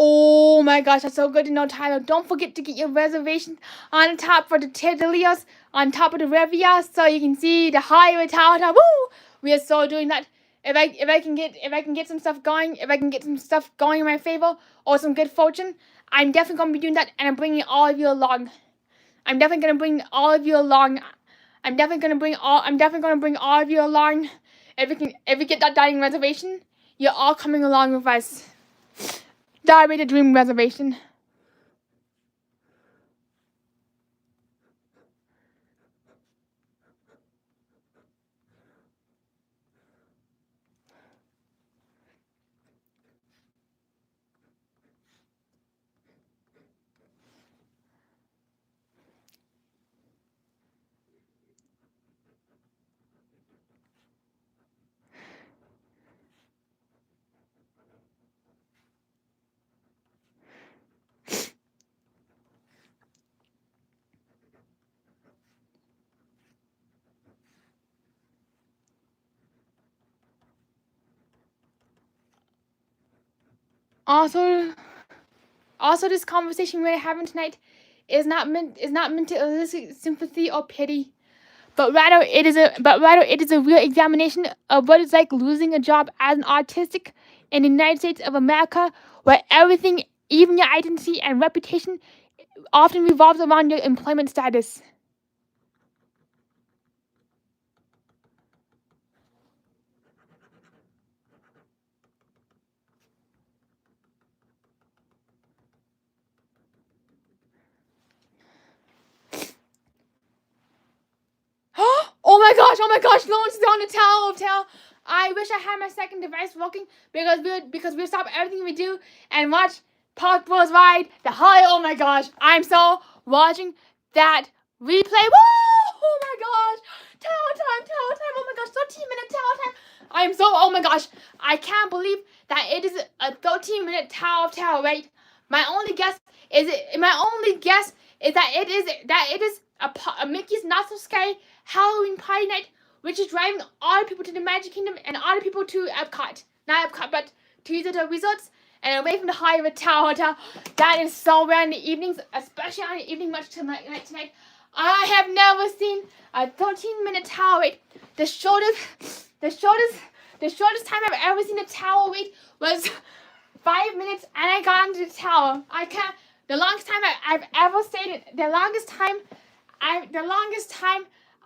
Oh my gosh, that's so good to know, Tyler. Don't forget to get your reservation on top for the Tedelios, on top of the Revia, so you can see the Hollywood Tower. Woo! We are so doing that. if I can get some stuff going, if I can get some stuff going in my favor or some good fortune, I'm definitely gonna be doing that, and I'm bringing all of you along. I'm definitely gonna bring all of you along. I'm definitely gonna bring all of you along. If we get that dining reservation, you're all coming along with us. That'll be the dream reservation. Also, this conversation we're having tonight is not meant to elicit sympathy or pity, but rather it is a real examination of what it's like losing a job as an artistic in the United States of America, where everything, even your identity and reputation, often revolves around your employment status. Oh my gosh, no one's on the Tower of Terror. I wish I had my second device working because we stop everything we do and watch Park Bros Ride the High. Oh my gosh, I'm so watching that replay. Woo! Oh my gosh, Tower time. Oh my gosh, 13-minute Tower time. I'm so, oh my gosh, I can't believe that it is a 13-minute Tower of Terror wait. My only guess is that it is a Mickey's Not So Scary Halloween Party Night, which is driving all people to the Magic Kingdom and all people to Epcot. Not Epcot, but to the resorts and away from the Hollywood Tower Hotel. That is so rare in the evenings, especially on the evening much tonight. I have never seen a 13-minute tower wait. The shortest time I've ever seen a tower wait was 5 minutes, and I got onto the tower. The longest time I've ever stayed.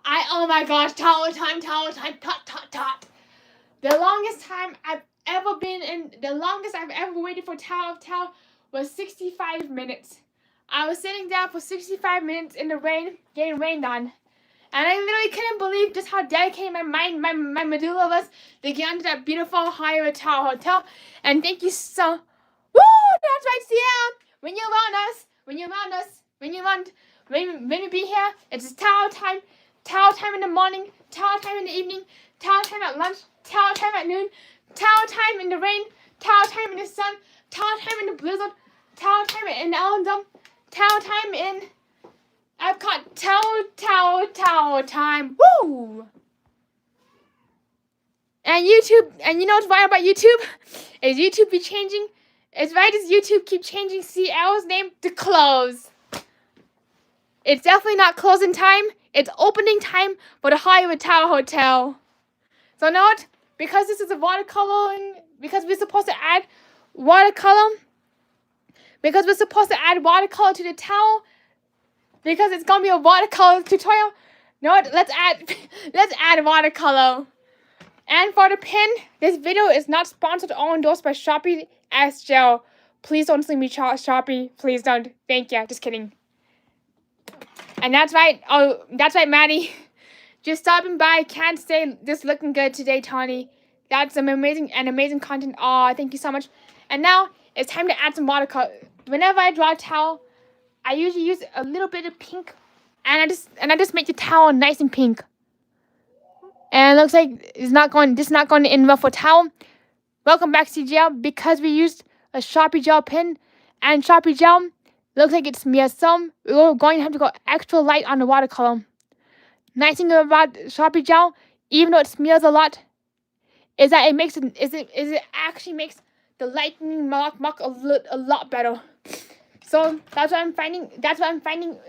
Oh my gosh, tower time, tot. The longest time I've ever waited for Tower of Terror was 65 minutes. I was sitting down for 65 minutes in the rain, getting rained on. And I literally couldn't believe just how dedicated my medulla was to get onto that beautiful Hollywood Tower Hotel. And thank you so... Woo! That's right, Sierra! When we be here, it's tower time in the morning, tower time in the evening, tower time at lunch, tower time at noon, tower time in the rain, tower time in the sun, tower time in the blizzard, tower time in the Ellen Dome, tower time in Epcot, tower time. Woo! And YouTube, and you know what's right about YouTube? Is YouTube be changing? As right as YouTube keep changing Sierra's name to close. It's definitely not closing time. It's opening time for the Hollywood Tower Hotel. So know what? Because this is a watercolor, because we're supposed to add watercolor to the tower, because it's gonna be a watercolor tutorial. You know what? Let's add watercolor. And for the pin, this video is not sponsored or endorsed by Sharpie S Gel. Please don't sue me, Sharpie. Please don't. Thank you. Just kidding. And that's right. Oh, that's right, Maddie. Just stopping by. Can't say this looking good today, Tawny. That's some amazing content. Oh, thank you so much. And now it's time to add some watercolor. Whenever I draw a towel, I usually use a little bit of pink, and I just make the towel nice and pink. And it looks like this is not going to end well for towel. Welcome back, CGL. Because we used a Sharpie gel pen and Sharpie gel, looks like it smears some. We're going to have to go extra light on the watercolor. Nice thing about Sharpie gel, even though it smears a lot, is that it actually makes the lightning mark a lot better. So that's what I'm finding.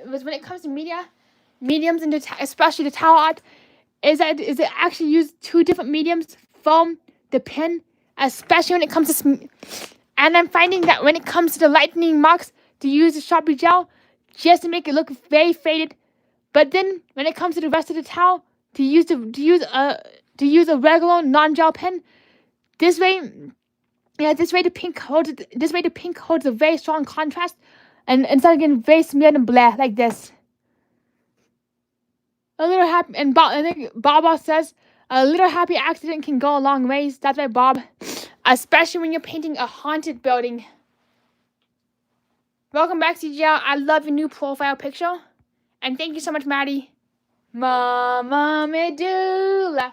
Was when it comes to mediums, and especially the tower art, is that it actually use two different mediums, foam the pen, especially when it comes to and I'm finding that when it comes to the lightning marks, to use the Sharpie gel just to make it look very faded. But then when it comes to the rest of the towel, to use a regular non-gel pen. This way the pink holds a very strong contrast, and instead of getting very smeared and blah like this. A little happy, and I think Bob says a little happy accident can go a long ways. That's right, Bob. Especially when you're painting a haunted building. Welcome back, CGL. I love your new profile picture. And thank you so much, Maddie. Mama Medulla.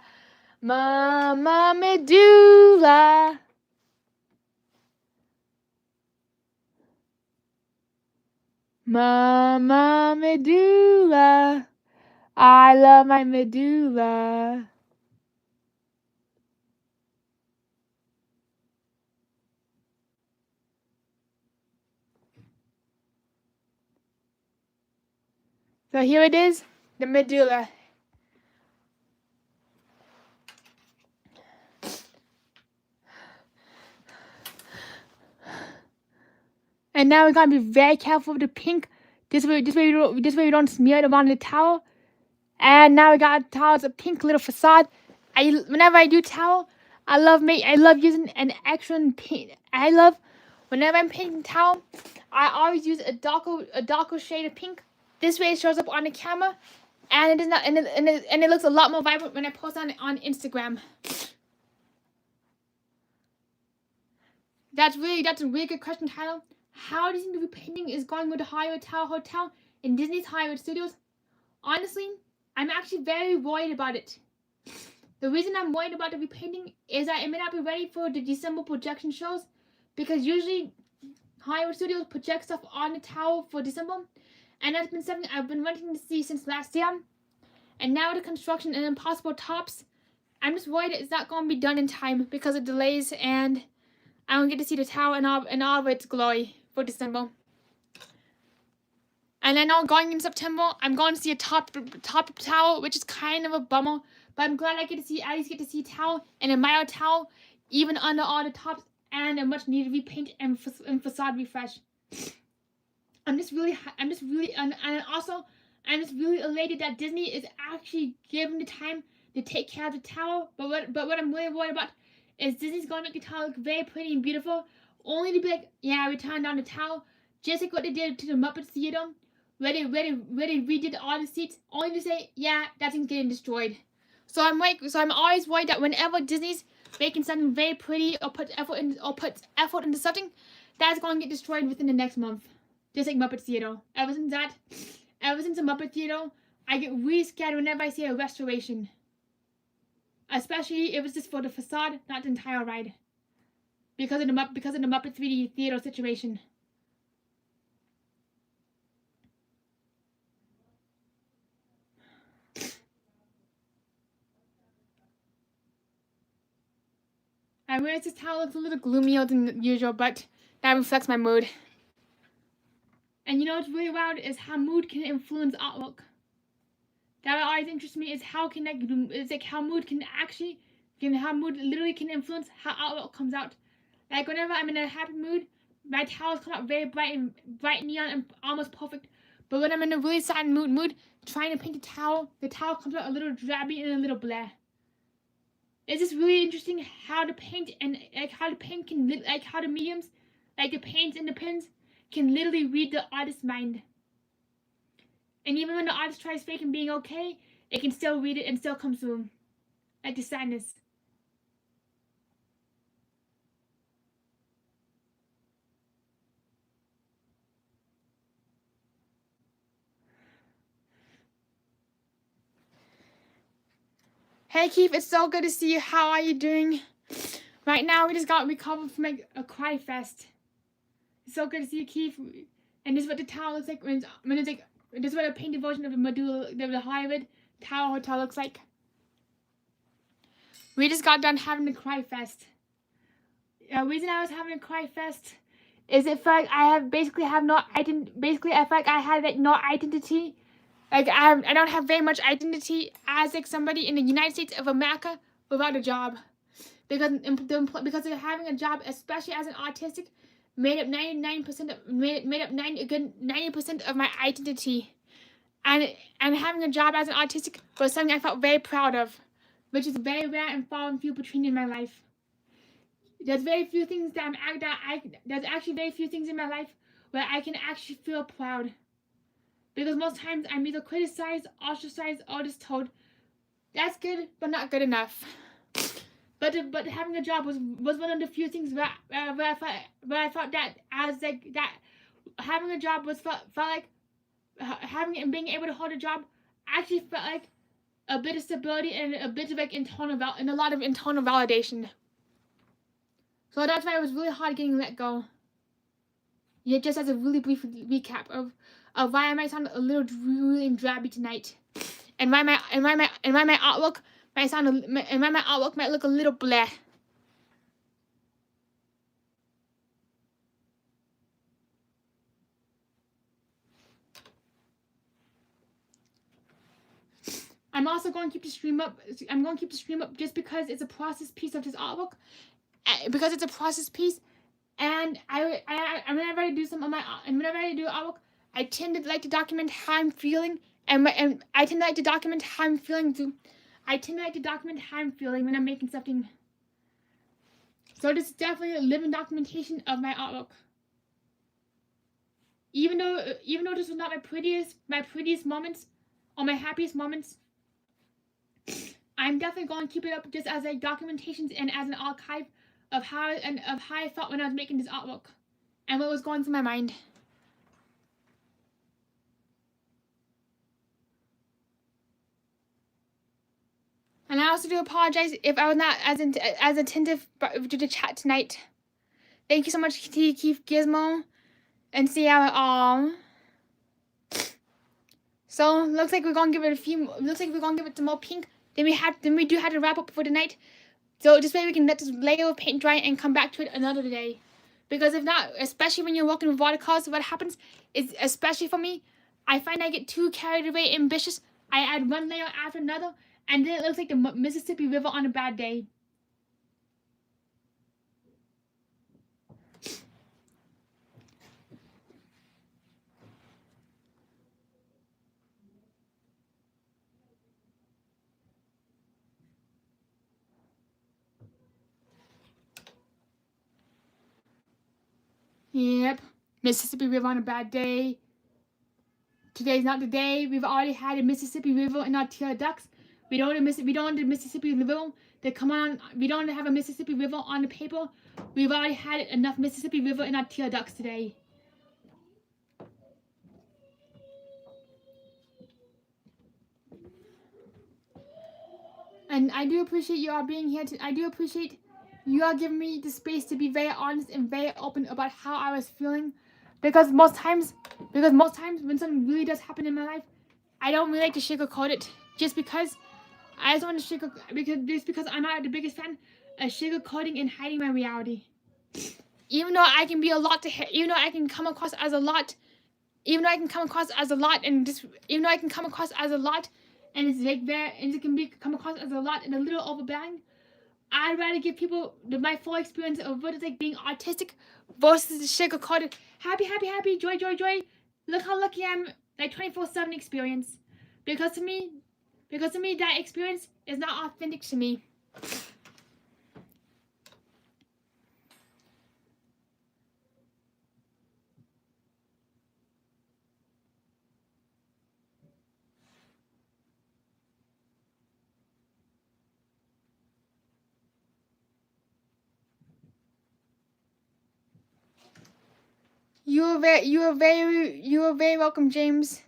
Mama Medulla. Mama Medulla. I love my medulla. So here it is, the medulla. And now we gotta be very careful with the pink. This way we don't smear it around the towel. And now we got towels, a pink little facade. Whenever I do towel, I love using an extra paint. Whenever I'm painting towel, I always use a darker shade of pink. This way it shows up on the camera, and it looks a lot more vibrant when I post on Instagram. That's a really good question, Tyler. How do you think the repainting is going with the Hollywood Tower Hotel in Disney's Hollywood Studios? Honestly, I'm actually very worried about it. The reason I'm worried about the repainting is that it may not be ready for the December projection shows, because usually Hollywood Studios project stuff on the tower for December, and that's been something I've been wanting to see since last year. And now the construction and impossible tops, I'm just worried it's not going to be done in time because of delays, and I don't get to see the tower in all of its glory for December. And I know going in September, I'm going to see a top towel, which is kind of a bummer. But I'm glad I at least get to see towel and admire a towel, even under all the tops, and a much needed repaint and facade refresh. I'm just really elated that Disney is actually giving the time to take care of the towel. But what I'm really worried about is Disney's going to make the towel look very pretty and beautiful, only to be like, yeah, we turned down the towel, just like what they did to the Muppet Theater, where they redid all the seats, only to say, yeah, that thing's getting destroyed. So I'm always worried that whenever Disney's making something very pretty or puts effort into something, that's going to get destroyed within the next month. Just like Muppet Theater. Ever since the Muppet Theater, I get really scared whenever I see a restoration. Especially if it's just for the facade, not the entire ride. Because of the Muppet 3D Theater situation. I realize this towel looks a little gloomier than usual, but that reflects my mood. And you know what's really wild is how mood can influence artwork. That always interests me is how mood literally can influence how artwork comes out. Like whenever I'm in a happy mood, my towels come out very bright neon and almost perfect. But when I'm in a really sad mood, trying to paint the towel comes out a little drabby and a little blah. It's just really interesting how the paint and how the mediums, like the paints and the pens, can literally read the artist's mind. And even when the artist tries faking being okay, it can still read it and still come through. Like the sadness. Hey Keith, it's so good to see you. How are you doing? Right now we just got recovered from like a cry fest. It's so good to see you, Keith. And this is what the tower looks like this is what a painted version of the Hollywood Tower Hotel looks like. We just got done having the cry fest. The reason I was having a cry fest is it felt like I felt like I had like no identity. Like I don't have very much identity as like somebody in the United States of America without a job. because of having a job, especially as an autistic, made up 90% of my identity. And having a job as an autistic was something I felt very proud of, which is very rare and far and few between in my life. There's very few things there's actually very few things in my life where I can actually feel proud. Because most times I'm either criticized, ostracized, or just told, that's good, but not good enough. But having a job was one of the few things where I felt that having a job felt like having and being able to hold a job actually felt like a bit of stability and a bit of like and a lot of internal validation. So that's why it was really hard getting let go. Yeah, just as a really brief recap of why I might sound a little dreary and drabby tonight, and why my artwork might might look a little blah. I'm also going to keep the stream up. I'm going to keep the stream up just because it's a process piece of this artwork, because it's a process piece. And whenever I do whenever I do artwork, I tend to like to document how I'm feeling, and I tend to like to document how I'm feeling when I'm making something. So this is definitely a living documentation of my artwork. Even though this was not my prettiest moments or my happiest moments, I'm definitely going to keep it up just as a documentation and as an archive of how I felt when I was making this artwork and what was going through my mind. And I also do apologize if I was not as attentive to the chat tonight. Thank you so much, Keith Gizmo and see how it all. So looks like we're gonna give it some more pink. Then we do have to wrap up for the night. So this way we can let this layer of paint dry and come back to it another day. Because if not, especially when you're working with watercolors, what happens is, especially for me, I find I get too carried away, ambitious. I add one layer after another, and then it looks like the Mississippi River on a bad day. Yep, Mississippi River on a bad day. Today's not the day. We've already had a Mississippi River in our teal ducks. We don't want the Mississippi River to come on. We don't have a Mississippi River on the paper. We've already had enough Mississippi River in our teal ducks today. And I do appreciate you all being here. I do appreciate you all giving me the space to be very honest and very open about how I was feeling. Because most times when something really does happen in my life, I don't really like to sugarcoat it. Just because I just want to because I'm not the biggest fan of sugarcoating and hiding my reality. Even though I can be a lot even though I can come across as a lot, and it's like there, and it can come across as a lot and a little overbearing. I'd rather give people my full experience of what it's like being autistic versus the sugar-coated happy, joy. Look how lucky I am, like 24/7 experience. Because to me, that experience is not authentic to me. You are very welcome, James.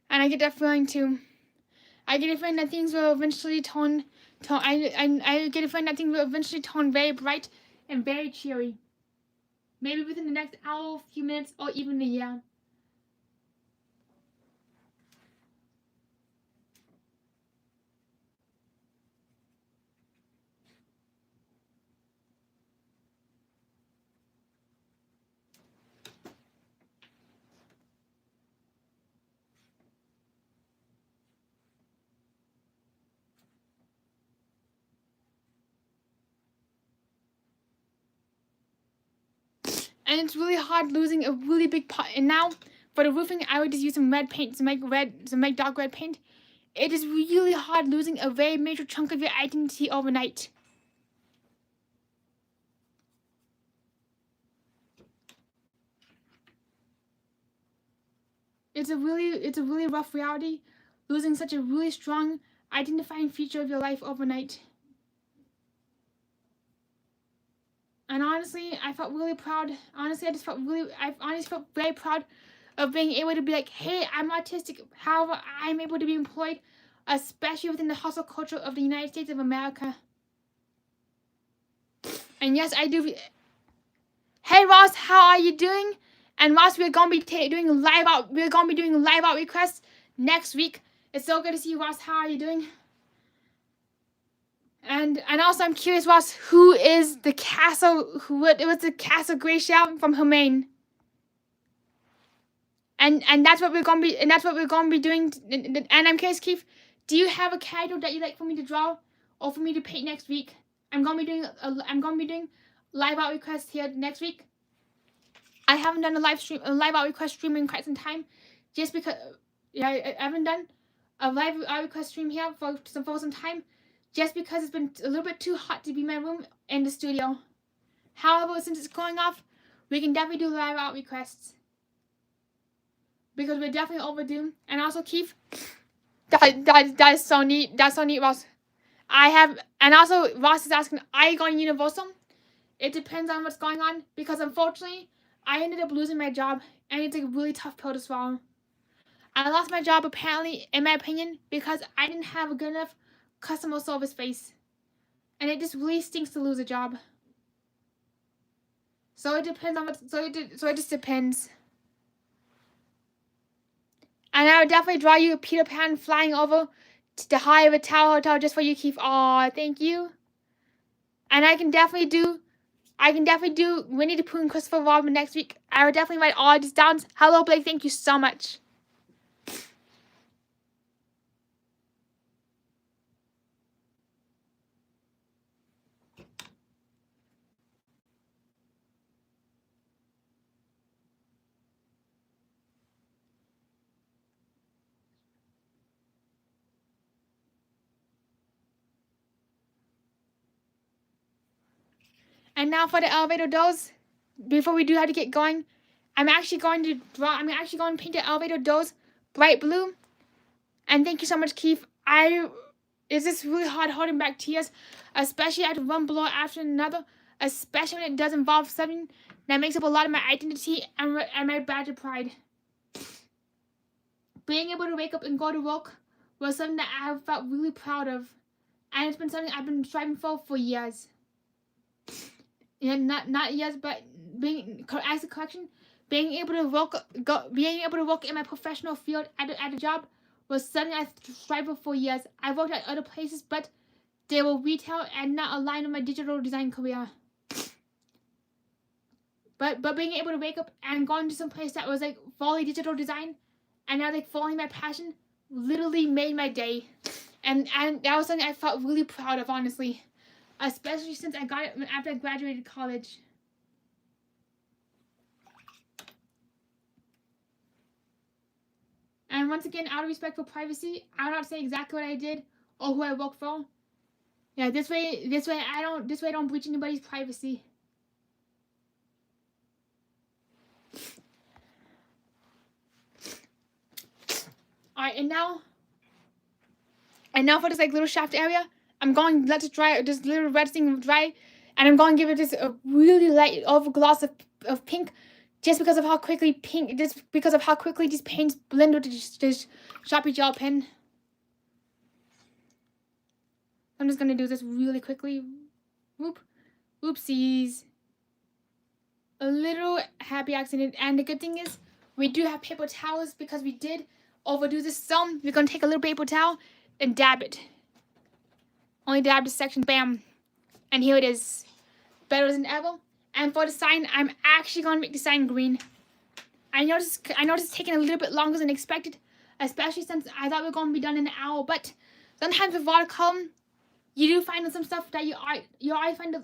And I get that feeling too. I get a feeling that things will eventually I get a feeling that things will eventually turn very bright and very cheery. Maybe within the next hour, few minutes, or even a year. And it's really hard losing a really big part. And now for the roofing, I would just use some red paint to make dark red paint. It is really hard losing a very major chunk of your identity overnight. It's a really rough reality, losing such a really strong identifying feature of your life overnight. And honestly, I felt really proud. Honestly, I honestly felt very proud of being able to be like, hey, I'm autistic. However, I'm able to be employed, especially within the hustle culture of the United States of America. And yes, I do. Hey Ross, how are you doing? And Ross, we're gonna be doing live out requests next week. It's so good to see you, Ross. How are you doing? And also, I'm curious, Ross, who is the castle? It was the Castle Grayshaw from Hermione. And that's what we're gonna be doing. And I'm curious, Keith, do you have a character that you'd like for me to draw or for me to paint next week? I'm gonna be doing live out requests here next week. I haven't done a live out request stream in quite some time, just because I haven't done a live out request stream here for some time, just because it's been a little bit too hot to be in my room in the studio. However, since it's going off, we can definitely do live out requests because we're definitely overdue. And also, Keith, that is so neat. That's so neat, Ross. And also Ross is asking, are you going Universal? It depends on what's going on, because unfortunately, I ended up losing my job, and it's a really tough pill to swallow. I lost my job, apparently, in my opinion, because I didn't have a good enough customer service face. And it just really stinks to lose a job. So it depends on so it just depends. And I would definitely draw you a Peter Pan flying over to the high of a tower hotel just for you, Keith. Aw, thank you. And I can definitely do Winnie the Pooh and Christopher Robin next week. I would definitely write all these down. Hello, Blake. Thank you so much. And now for the elevator doors. Before we do have to get going, I'm actually going to paint the elevator doors bright blue. And thank you so much, Keith. It's just really hard holding back tears, especially after one blow after another, especially when it does involve something that makes up a lot of my identity and my badge of pride. Being able to wake up and go to work was something that I have felt really proud of, and it's been something I've been striving for years. Yeah, not years, but as a correction, being able to work in my professional field at a job was something I strived for years. I worked at other places, but they were retail and not aligned with my digital design career. But being able to wake up and go into some place that was like fully digital design, and now like following my passion, literally made my day, and that was something I felt really proud of, honestly, especially since I got it after I graduated college. And once again, out of respect for privacy, I will not say exactly what I did or who I worked for. Yeah, this way I don't breach anybody's privacy. Alright, and now for this like little shaft area, I'm going to let it dry, this little red thing dry, and I'm going to give it just a really light overgloss of pink, just because of how quickly these paints blend with this Sharpie gel pen. I'm just gonna do this really quickly. Whoop, oopsies. A little happy accident, and the good thing is we do have paper towels because we did overdo this some. We're gonna take a little paper towel and dab it. Only dab this section, bam, and here it is, better than ever. And for the sign, I'm actually gonna make the sign green. I noticed it's taking a little bit longer than expected, especially since I thought we were gonna be done in an hour. But sometimes with watercolor, you do find some stuff that you always find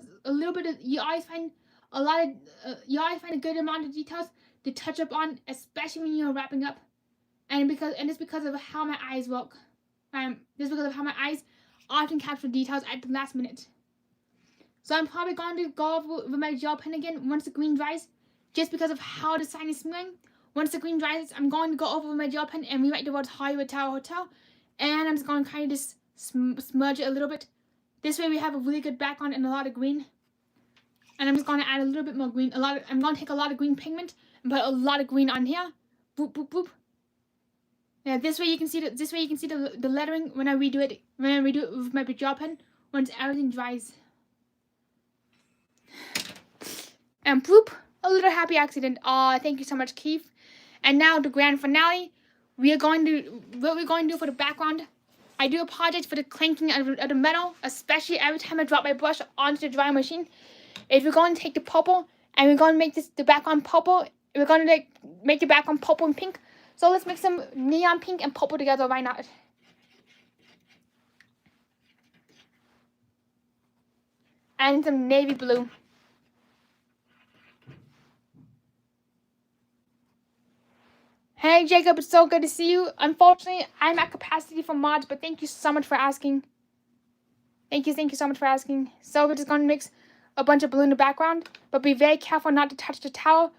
you always find a good amount of details to touch up on, especially when you're wrapping up. And it's because of how my eyes work. This is because of how my eyes often capture details at the last minute. So I'm probably going to go over with my gel pen again once the green dries, just because of how the sign is smearing. Once the green dries, I'm going to go over with my gel pen and rewrite the words Hollywood Tower Hotel, and I'm just going to kind of just smudge it a little bit. This way we have a really good background and a lot of green. And I'm just going to add a little bit more green. I'm going to take a lot of green pigment and put a lot of green on here. Boop, boop, boop. Yeah, this way you can see the lettering when I redo it with my gel pen once everything dries. And bloop, a little happy accident. Aw, thank you so much, Keith. And now the grand finale. What we're going to do for the background. I do apologize for the clanking of the metal, especially every time I drop my brush onto the drying machine. If we're going to take the purple and we're going to make the background purple, we're going to make the background purple and pink. So let's mix some neon pink and purple together. Why not? And some navy blue. Hey Jacob, it's so good to see you. Unfortunately, I'm at capacity for mods, but thank you so much for asking. Thank you so much for asking. So we're just going to mix a bunch of blue in the background, but be very careful not to touch the towel.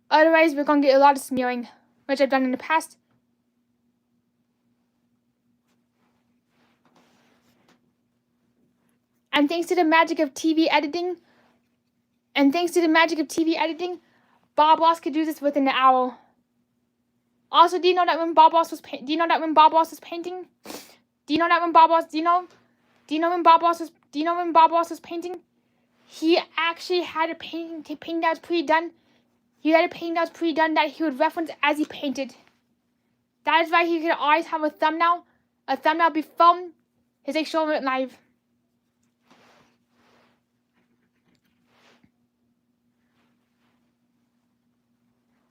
Otherwise, we're going to get a lot of smearing, which I've done in the past. And thanks to the magic of TV editing, Bob Ross could do this within an hour. Also, do you know that when Bob Ross was painting? Do you know when Bob Ross was painting? He actually had a painting that was pre-done. He had a painting that was pre-done that he would reference as he painted. That is why he could always have a thumbnail before his actual live.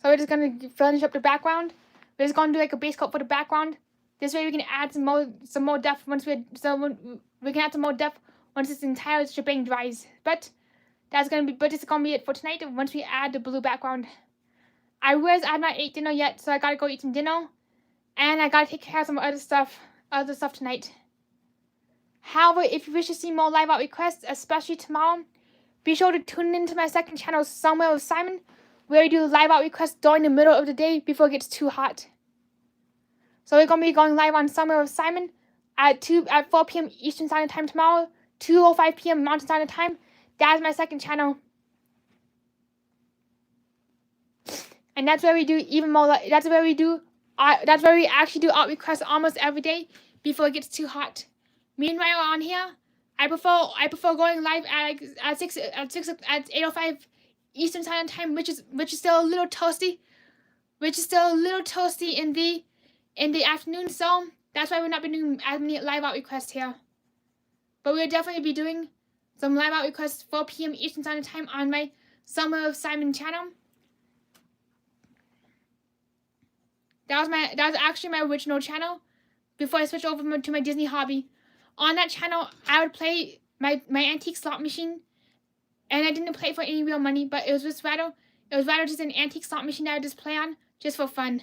So we're just gonna finish up the background. We're just gonna do like a base coat for the background. This way we can add some more depth once we can add some more depth once this entire shebang dries. But this is gonna be it for tonight. Once we add the blue background, I have not ate dinner yet, so I gotta go eat some dinner, and I gotta take care of some other stuff tonight. However, if you wish to see more live art requests, especially tomorrow, be sure to tune into my second channel, Somewhere with Simon, where we do live out requests during the middle of the day before it gets too hot. So we're going to be going live on Somewhere with Simon at 4 p.m. Eastern Standard Time tomorrow, 2:05 p.m. Mountain Standard Time. That is my second channel. And that's where we do even more. That's where we actually do art requests almost every day before it gets too hot. Meanwhile, on here, I prefer going live at 8:05 Eastern Standard Time, which is still a little toasty, in the afternoon. So that's why we're not been doing as many live out requests here. But we'll definitely be doing some live out requests 4 p.m. Eastern Standard Time on my Summer of Simon channel. That was actually my original channel before I switched over to my Disney hobby. On that channel, I would play my antique slot machine. And I didn't play for any real money, but it was rather just an antique slot machine that I would just play on just for fun.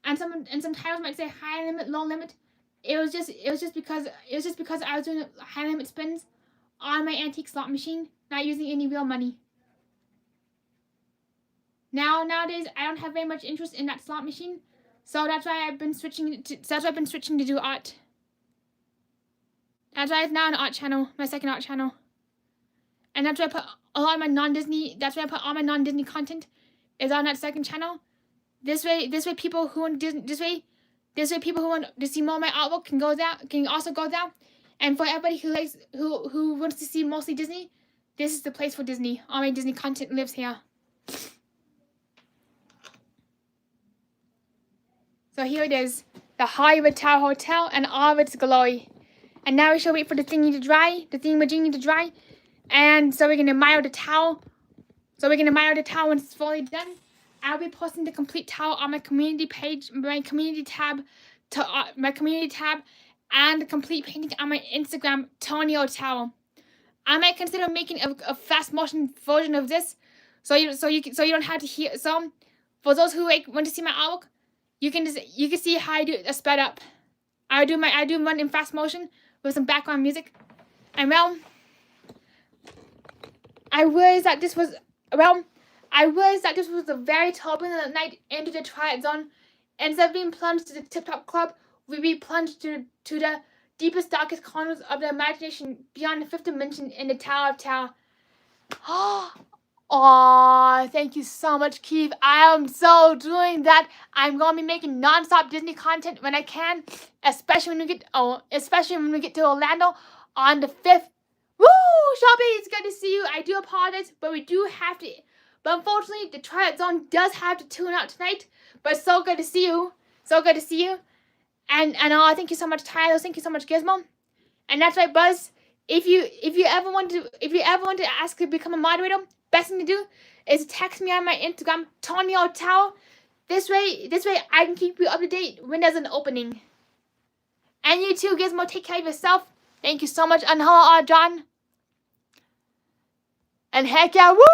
And some titles might say high limit, low limit. It was just because I was doing high limit spins on my antique slot machine, not using any real money. Nowadays I don't have very much interest in that slot machine, so that's why I've been switching to do art. That's why it's now an art channel, my second art channel. And that's why I put a lot of my non-Disney. That's why I put all my non-Disney content is on that second channel. This way people who want people who want to see more of my artwork can also go there. And for everybody who wants to see mostly Disney, this is the place for Disney. All my Disney content lives here. So here it is, the Hollywood Tower Hotel and all of its glory. And now we shall wait for the thingy to dry, And so we're going to mire the towel. Once it's fully done. I'll be posting the complete towel on my community page, my community tab, and the complete painting on my Instagram, Tonio Towel. I might consider making a fast motion version of this, So you don't have to hear. So for those who want to see my artwork, you can see how I do a sped up. I do one in fast motion with some background music, and well, I realized that this was a very turbulent night into the Twilight Zone. Instead of being plunged to the tip-top club, we'd be plunged to the deepest, darkest corners of the imagination beyond the fifth dimension in the Tower of Terror. Oh, thank you so much, Keith. I am so doing that. I'm gonna be making non-stop Disney content when I can, especially when we get to Orlando on the 5th. Woo! Shelby, it's good to see you. I do apologize, but we do have to. But unfortunately, the Twilight Zone does have to tune out tonight. But it's so good to see you. So good to see you. And thank you so much, Tyler. Thank you so much, Gizmo. And that's right, Buzz. If you ever want to ask to become a moderator, best thing to do is text me on my Instagram, Tonyo Tao. This way I can keep you up to date when there's an opening. And you too, Gizmo. Take care of yourself. Thank you so much. And hello, John. And heck yeah, woo!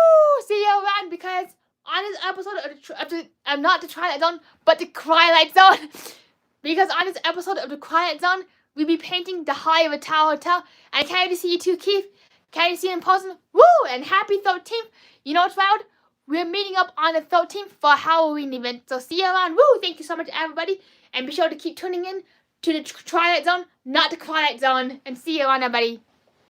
See you around, because on this episode of not the Twilight Zone, but the Twilight Zone. Because on this episode of the Twilight Zone, we'll be painting the High of a Tower Hotel. And I can't wait to see you too, Keith. Can't wait to see you in person. Woo! And happy 13th. You know what's loud? We're meeting up on the 13th for a Halloween event. So see you around. Woo! Thank you so much, everybody. And be sure to keep tuning in to the Twilight Zone, not the Twilight Zone. And see you around, everybody.